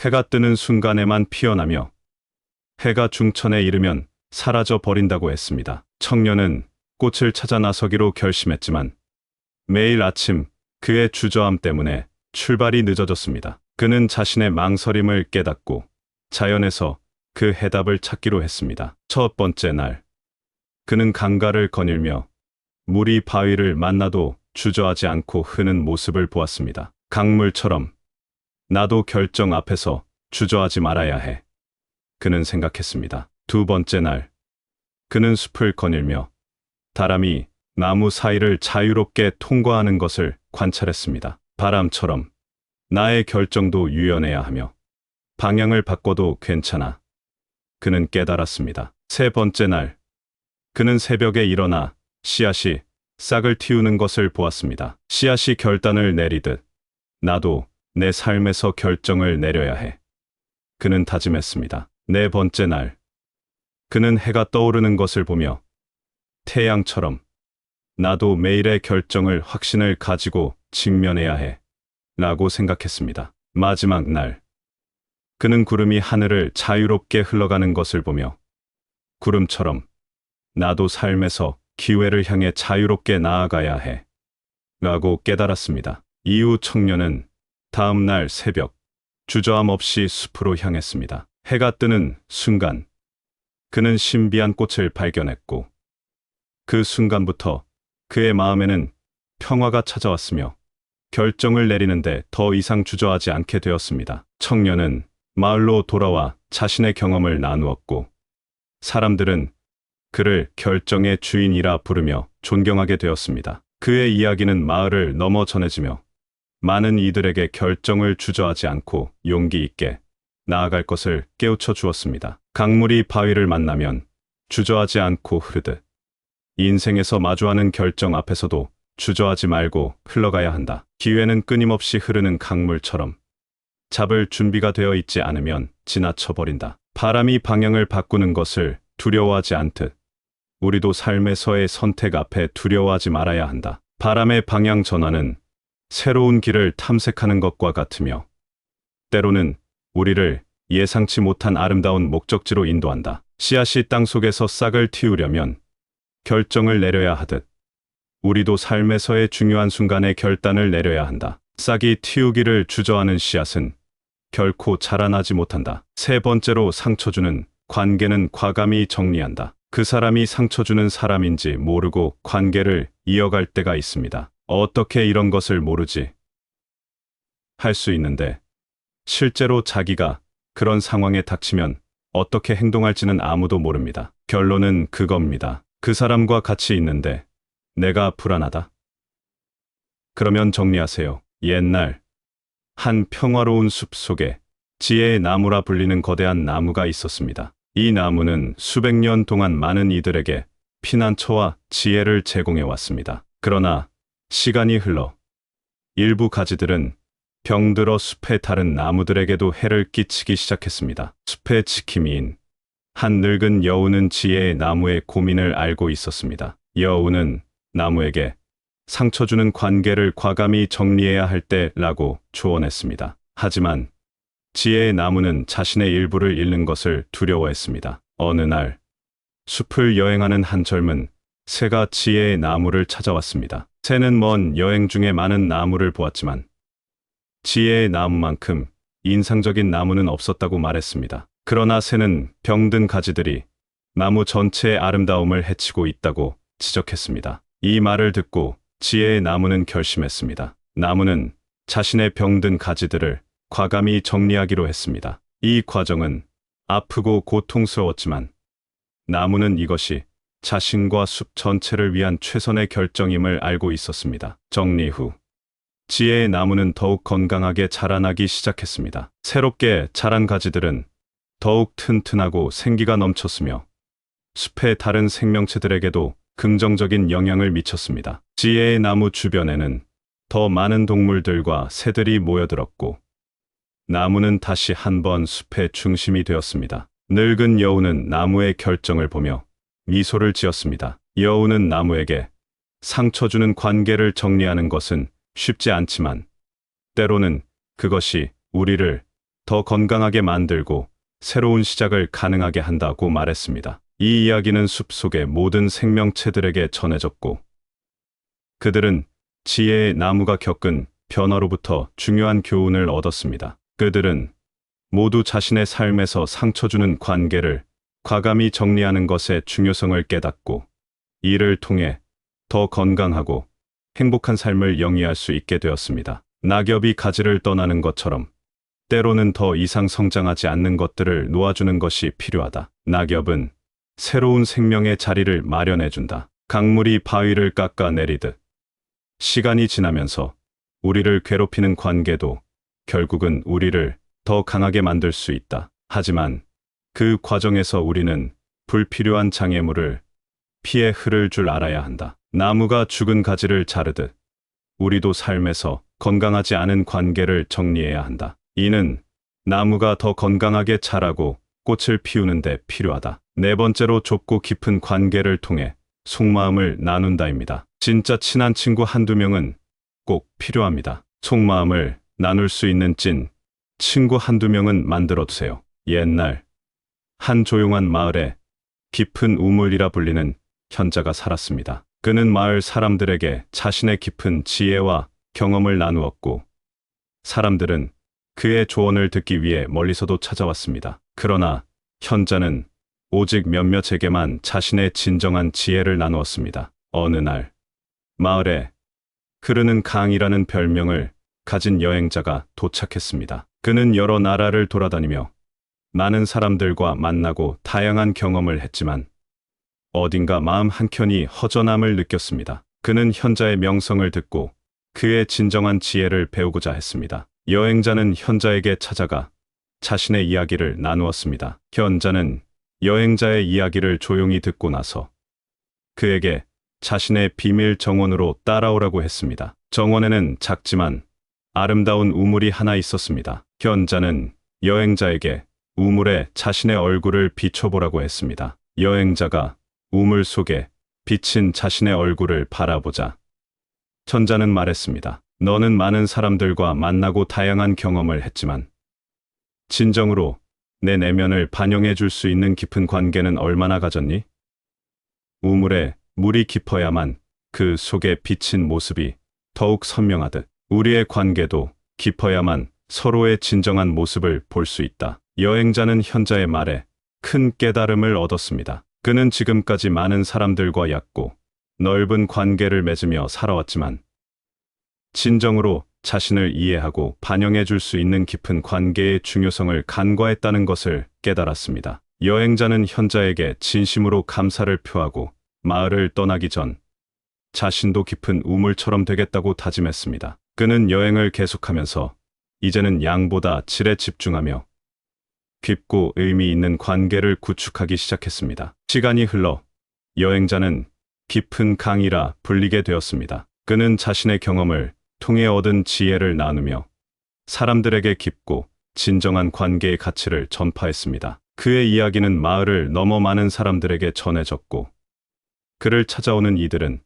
해가 뜨는 순간에만 피어나며 해가 중천에 이르면 사라져 버린다고 했습니다. 청년은 꽃을 찾아 나서기로 결심했지만 매일 아침 그의 주저함 때문에 출발이 늦어졌습니다. 그는 자신의 망설임을 깨닫고 자연에서 그 해답을 찾기로 했습니다. 첫 번째 날, 그는 강가를 거닐며 물이 바위를 만나도 주저하지 않고 흐는 모습을 보았습니다. 강물처럼 나도 결정 앞에서 주저하지 말아야 해. 그는 생각했습니다. 두 번째 날, 그는 숲을 거닐며 다람이 나무 사이를 자유롭게 통과하는 것을 관찰했습니다. 바람처럼 나의 결정도 유연해야 하며 방향을 바꿔도 괜찮아. 그는 깨달았습니다. 세 번째 날, 그는 새벽에 일어나 씨앗이 싹을 틔우는 것을 보았습니다. 씨앗이 결단을 내리듯 나도 내 삶에서 결정을 내려야 해. 그는 다짐했습니다. 네 번째 날, 그는 해가 떠오르는 것을 보며 태양처럼 나도 매일의 결정을 확신을 가지고 직면해야 해. 라고 생각했습니다. 마지막 날, 그는 구름이 하늘을 자유롭게 흘러가는 것을 보며 구름처럼 나도 삶에서 기회를 향해 자유롭게 나아가야 해. 라고 깨달았습니다. 이후 청년은 다음 날 새벽, 주저함 없이 숲으로 향했습니다. 해가 뜨는 순간, 그는 신비한 꽃을 발견했고, 그 순간부터 그의 마음에는 평화가 찾아왔으며, 결정을 내리는데 더 이상 주저하지 않게 되었습니다. 청년은 마을로 돌아와 자신의 경험을 나누었고, 사람들은 그를 결정의 주인이라 부르며 존경하게 되었습니다. 그의 이야기는 마을을 넘어 전해지며 많은 이들에게 결정을 주저하지 않고 용기 있게 나아갈 것을 깨우쳐 주었습니다. 강물이 바위를 만나면 주저하지 않고 흐르듯 인생에서 마주하는 결정 앞에서도 주저하지 말고 흘러가야 한다. 기회는 끊임없이 흐르는 강물처럼 잡을 준비가 되어 있지 않으면 지나쳐버린다. 바람이 방향을 바꾸는 것을 두려워하지 않듯 우리도 삶에서의 선택 앞에 두려워하지 말아야 한다. 바람의 방향 전환은 새로운 길을 탐색하는 것과 같으며 때로는 우리를 예상치 못한 아름다운 목적지로 인도한다. 씨앗이 땅 속에서 싹을 틔우려면 결정을 내려야 하듯 우리도 삶에서의 중요한 순간에 결단을 내려야 한다. 싹이 틔우기를 주저하는 씨앗은 결코 자라나지 못한다. 세 번째로 상처 주는 관계는 과감히 정리한다. 그 사람이 상처 주는 사람인지 모르고 관계를 이어갈 때가 있습니다. 어떻게 이런 것을 모르지? 할 수 있는데 실제로 자기가 그런 상황에 닥치면 어떻게 행동할지는 아무도 모릅니다. 결론은 그겁니다. 그 사람과 같이 있는데 내가 불안하다. 그러면 정리하세요. 옛날 한 평화로운 숲 속에 지혜의 나무라 불리는 거대한 나무가 있었습니다. 이 나무는 수백 년 동안 많은 이들에게 피난처와 지혜를 제공해 왔습니다. 그러나 시간이 흘러 일부 가지들은 병들어 숲의 다른 나무들에게도 해를 끼치기 시작했습니다. 숲의 지킴이인 한 늙은 여우는 지혜의 나무의 고민을 알고 있었습니다. 여우는 나무에게 상처 주는 관계를 과감히 정리해야 할 때라고 조언했습니다. 하지만 지혜의 나무는 자신의 일부를 잃는 것을 두려워했습니다. 어느 날 숲을 여행하는 한 젊은 새가 지혜의 나무를 찾아왔습니다. 새는 먼 여행 중에 많은 나무를 보았지만 지혜의 나무만큼 인상적인 나무는 없었다고 말했습니다. 그러나 새는 병든 가지들이 나무 전체의 아름다움을 해치고 있다고 지적했습니다. 이 말을 듣고 지혜의 나무는 결심했습니다. 나무는 자신의 병든 가지들을 과감히 정리하기로 했습니다. 이 과정은 아프고 고통스러웠지만 나무는 이것이 자신과 숲 전체를 위한 최선의 결정임을 알고 있었습니다. 정리 후 지혜의 나무는 더욱 건강하게 자라나기 시작했습니다. 새롭게 자란 가지들은 더욱 튼튼하고 생기가 넘쳤으며 숲의 다른 생명체들에게도 긍정적인 영향을 미쳤습니다. 지혜의 나무 주변에는 더 많은 동물들과 새들이 모여들었고 나무는 다시 한번 숲의 중심이 되었습니다. 늙은 여우는 나무의 결정을 보며 미소를 지었습니다. 여우는 나무에게 상처 주는 관계를 정리하는 것은 쉽지 않지만 때로는 그것이 우리를 더 건강하게 만들고 새로운 시작을 가능하게 한다고 말했습니다. 이 이야기는 숲속의 모든 생명체들에게 전해졌고 그들은 지혜의 나무가 겪은 변화로부터 중요한 교훈을 얻었습니다. 그들은 모두 자신의 삶에서 상처 주는 관계를 과감히 정리하는 것의 중요성을 깨닫고 이를 통해 더 건강하고 행복한 삶을 영위할 수 있게 되었습니다. 낙엽이 가지를 떠나는 것처럼 때로는 더 이상 성장하지 않는 것들을 놓아주는 것이 필요하다. 낙엽은 새로운 생명의 자리를 마련해준다. 강물이 바위를 깎아내리듯 시간이 지나면서 우리를 괴롭히는 관계도 결국은 우리를 더 강하게 만들 수 있다. 하지만 그 과정에서 우리는 불필요한 장애물을 피해 흐를 줄 알아야 한다. 나무가 죽은 가지를 자르듯 우리도 삶에서 건강하지 않은 관계를 정리해야 한다. 이는 나무가 더 건강하게 자라고 꽃을 피우는 데 필요하다. 네 번째로 좁고 깊은 관계를 통해 속마음을 나눈다입니다. 진짜 친한 친구 한두 명은 꼭 필요합니다. 속마음을 나눌 수 있는 찐 친구 한두 명은 만들어두세요. 옛날 한 조용한 마을에 깊은 우물이라 불리는 현자가 살았습니다. 그는 마을 사람들에게 자신의 깊은 지혜와 경험을 나누었고, 사람들은 그의 조언을 듣기 위해 멀리서도 찾아왔습니다. 그러나 현자는 오직 몇몇에게만 자신의 진정한 지혜를 나누었습니다. 어느 날 마을에 흐르는 강이라는 별명을 가진 여행자가 도착했습니다. 그는 여러 나라를 돌아다니며 많은 사람들과 만나고 다양한 경험을 했지만 어딘가 마음 한켠이 허전함을 느꼈습니다. 그는 현자의 명성을 듣고 그의 진정한 지혜를 배우고자 했습니다. 여행자는 현자에게 찾아가 자신의 이야기를 나누었습니다. 현자는 여행자의 이야기를 조용히 듣고 나서 그에게 자신의 비밀 정원으로 따라오라고 했습니다. 정원에는 작지만 아름다운 우물이 하나 있었습니다. 현자는 여행자에게 우물에 자신의 얼굴을 비춰보라고 했습니다. 여행자가 우물 속에 비친 자신의 얼굴을 바라보자 현자는 말했습니다. 너는 많은 사람들과 만나고 다양한 경험을 했지만 진정으로 내 내면을 반영해 줄 수 있는 깊은 관계는 얼마나 가졌니? 우물에 물이 깊어야만 그 속에 비친 모습이 더욱 선명하듯 우리의 관계도 깊어야만 서로의 진정한 모습을 볼 수 있다. 여행자는 현자의 말에 큰 깨달음을 얻었습니다. 그는 지금까지 많은 사람들과 얕고 넓은 관계를 맺으며 살아왔지만 진정으로 자신을 이해하고 반영해 줄 수 있는 깊은 관계의 중요성을 간과했다는 것을 깨달았습니다. 여행자는 현자에게 진심으로 감사를 표하고 마을을 떠나기 전 자신도 깊은 우물처럼 되겠다고 다짐했습니다. 그는 여행을 계속하면서 이제는 양보다 질에 집중하며 깊고 의미 있는 관계를 구축하기 시작했습니다. 시간이 흘러 여행자는 깊은 강이라 불리게 되었습니다. 그는 자신의 경험을 통해 얻은 지혜를 나누며 사람들에게 깊고 진정한 관계의 가치를 전파했습니다. 그의 이야기는 마을을 넘어 많은 사람들에게 전해졌고, 그를 찾아오는 이들은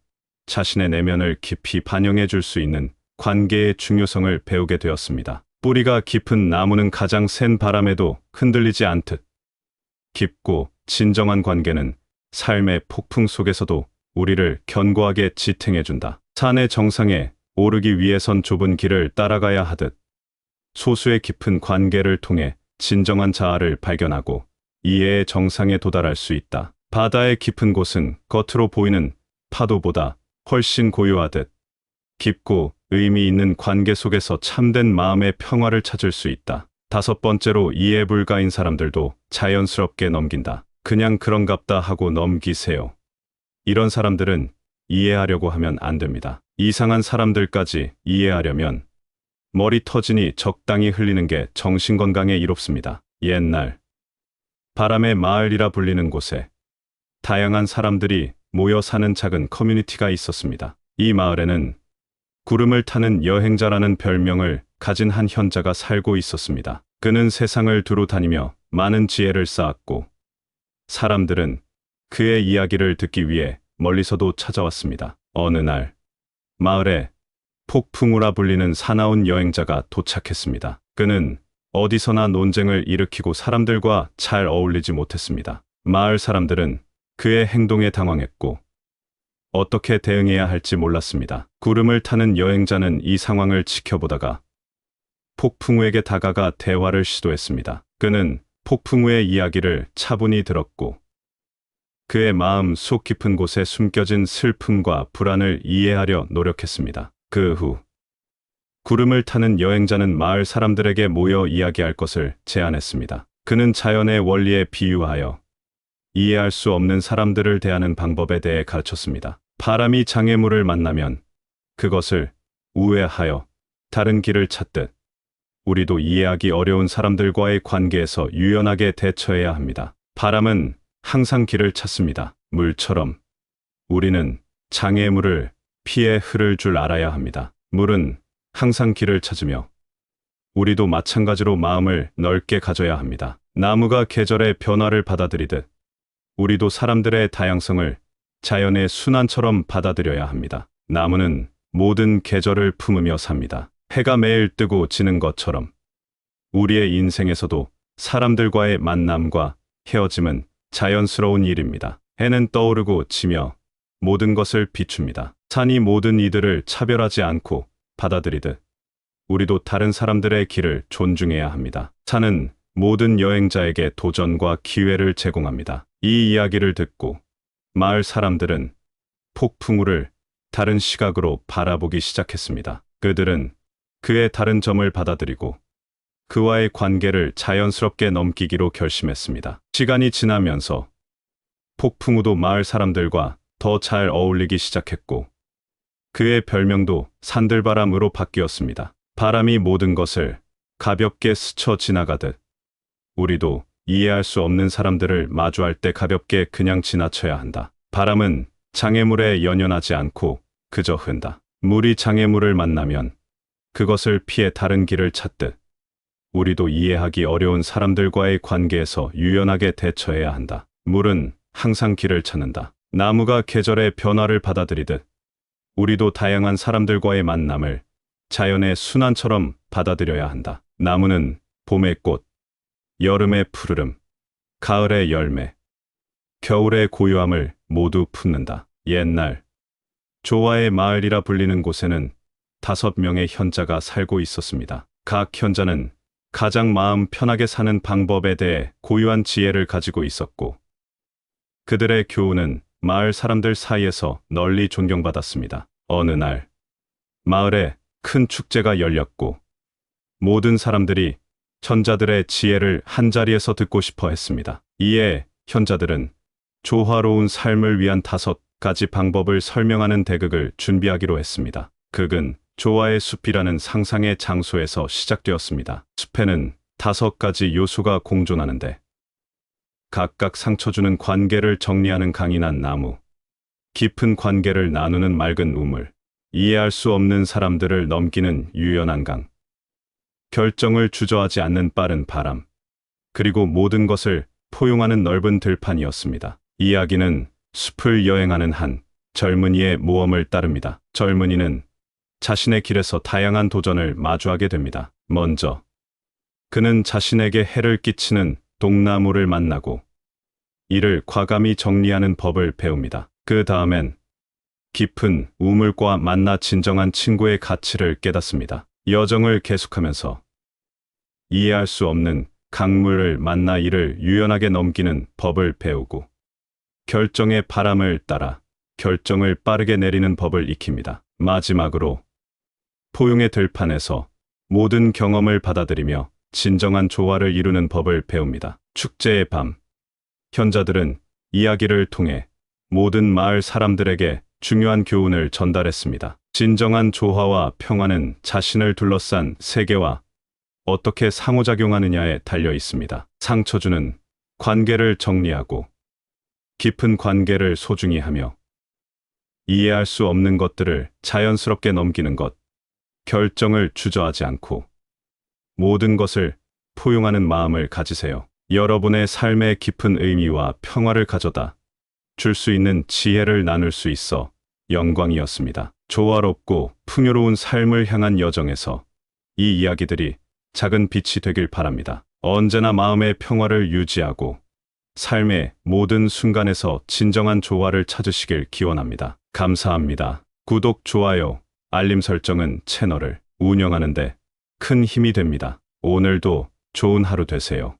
자신의 내면을 깊이 반영해 줄 수 있는 관계의 중요성을 배우게 되었습니다. 뿌리가 깊은 나무는 가장 센 바람에도 흔들리지 않듯 깊고 진정한 관계는 삶의 폭풍 속에서도 우리를 견고하게 지탱해준다. 산의 정상에 오르기 위해선 좁은 길을 따라가야 하듯 소수의 깊은 관계를 통해 진정한 자아를 발견하고 이해의 정상에 도달할 수 있다. 바다의 깊은 곳은 겉으로 보이는 파도보다 훨씬 고요하듯 깊고 의미 있는 관계 속에서 참된 마음의 평화를 찾을 수 있다. 5번째로 이해 불가인 사람들도 자연스럽게 넘긴다. 그냥 그런갑다 하고 넘기세요. 이런 사람들은 이해하려고 하면 안 됩니다. 이상한 사람들까지 이해하려면 머리 터지니 적당히 흘리는 게 정신건강에 이롭습니다. 옛날 바람의 마을이라 불리는 곳에 다양한 사람들이 모여 사는 작은 커뮤니티가 있었습니다. 이 마을에는 구름을 타는 여행자라는 별명을 가진 한 현자가 살고 있었습니다. 그는 세상을 두루 다니며 많은 지혜를 쌓았고 사람들은 그의 이야기를 듣기 위해 멀리서도 찾아왔습니다. 어느 날 마을에 폭풍우라 불리는 사나운 여행자가 도착했습니다. 그는 어디서나 논쟁을 일으키고 사람들과 잘 어울리지 못했습니다. 마을 사람들은 그의 행동에 당황했고 어떻게 대응해야 할지 몰랐습니다. 구름을 타는 여행자는 이 상황을 지켜보다가 폭풍우에게 다가가 대화를 시도했습니다. 그는 폭풍우의 이야기를 차분히 들었고 그의 마음 속 깊은 곳에 숨겨진 슬픔과 불안을 이해하려 노력했습니다. 그 후 구름을 타는 여행자는 마을 사람들에게 모여 이야기할 것을 제안했습니다. 그는 자연의 원리에 비유하여 이해할 수 없는 사람들을 대하는 방법에 대해 가르쳤습니다. 바람이 장애물을 만나면 그것을 우회하여 다른 길을 찾듯 우리도 이해하기 어려운 사람들과의 관계에서 유연하게 대처해야 합니다. 바람은 항상 길을 찾습니다. 물처럼 우리는 장애물을 피해 흐를 줄 알아야 합니다. 물은 항상 길을 찾으며 우리도 마찬가지로 마음을 넓게 가져야 합니다. 나무가 계절의 변화를 받아들이듯 우리도 사람들의 다양성을 자연의 순환처럼 받아들여야 합니다. 나무는 모든 계절을 품으며 삽니다. 해가 매일 뜨고 지는 것처럼 우리의 인생에서도 사람들과의 만남과 헤어짐은 자연스러운 일입니다. 해는 떠오르고 지며 모든 것을 비춥니다. 산이 모든 이들을 차별하지 않고 받아들이듯 우리도 다른 사람들의 길을 존중해야 합니다. 산은 모든 여행자에게 도전과 기회를 제공합니다. 이 이야기를 듣고 마을 사람들은 폭풍우를 다른 시각으로 바라보기 시작했습니다. 그들은 그의 다른 점을 받아들이고 그와의 관계를 자연스럽게 넘기기로 결심했습니다. 시간이 지나면서 폭풍우도 마을 사람들과 더 잘 어울리기 시작했고 그의 별명도 산들바람으로 바뀌었습니다. 바람이 모든 것을 가볍게 스쳐 지나가듯 우리도 이해할 수 없는 사람들을 마주할 때 가볍게 그냥 지나쳐야 한다. 바람은 장애물에 연연하지 않고 그저 흔다. 물이 장애물을 만나면 그것을 피해 다른 길을 찾듯 우리도 이해하기 어려운 사람들과의 관계에서 유연하게 대처해야 한다. 물은 항상 길을 찾는다. 나무가 계절의 변화를 받아들이듯 우리도 다양한 사람들과의 만남을 자연의 순환처럼 받아들여야 한다. 나무는 봄의 꽃, 여름의 푸르름, 가을의 열매, 겨울의 고요함을 모두 품는다. 옛날 조화의 마을이라 불리는 곳에는 5명의 현자가 살고 있었습니다. 각 현자는 가장 마음 편하게 사는 방법에 대해 고유한 지혜를 가지고 있었고 그들의 교훈은 마을 사람들 사이에서 널리 존경받았습니다. 어느 날 마을에 큰 축제가 열렸고 모든 사람들이 현자들의 지혜를 한자리에서 듣고 싶어 했습니다. 이에 현자들은 조화로운 삶을 위한 5가지 방법을 설명하는 대극을 준비하기로 했습니다. 극은 조화의 숲이라는 상상의 장소에서 시작되었습니다. 숲에는 5가지 요소가 공존하는데 각각 상처 주는 관계를 정리하는 강인한 나무, 깊은 관계를 나누는 맑은 우물, 이해할 수 없는 사람들을 넘기는 유연한 강, 결정을 주저하지 않는 빠른 바람, 그리고 모든 것을 포용하는 넓은 들판이었습니다. 이야기는 숲을 여행하는 한 젊은이의 모험을 따릅니다. 젊은이는 자신의 길에서 다양한 도전을 마주하게 됩니다. 먼저 그는 자신에게 해를 끼치는 독나무를 만나고 이를 과감히 정리하는 법을 배웁니다. 그 다음엔 깊은 우물과 만나 진정한 친구의 가치를 깨닫습니다. 여정을 계속하면서 이해할 수 없는 강물을 만나 이를 유연하게 넘기는 법을 배우고 결정의 바람을 따라 결정을 빠르게 내리는 법을 익힙니다. 마지막으로 포용의 들판에서 모든 경험을 받아들이며 진정한 조화를 이루는 법을 배웁니다. 축제의 밤, 현자들은 이야기를 통해 모든 마을 사람들에게 중요한 교훈을 전달했습니다. 진정한 조화와 평화는 자신을 둘러싼 세계와 어떻게 상호작용하느냐에 달려 있습니다. 상처 주는 관계를 정리하고 깊은 관계를 소중히 하며 이해할 수 없는 것들을 자연스럽게 넘기는 것, 결정을 주저하지 않고 모든 것을 포용하는 마음을 가지세요. 여러분의 삶의 깊은 의미와 평화를 가져다 줄 수 있는 지혜를 나눌 수 있어 영광이었습니다. 조화롭고 풍요로운 삶을 향한 여정에서 이 이야기들이 작은 빛이 되길 바랍니다. 언제나 마음의 평화를 유지하고 삶의 모든 순간에서 진정한 조화를 찾으시길 기원합니다. 감사합니다. 구독, 좋아요, 알림 설정은 채널을 운영하는 데 큰 힘이 됩니다. 오늘도 좋은 하루 되세요.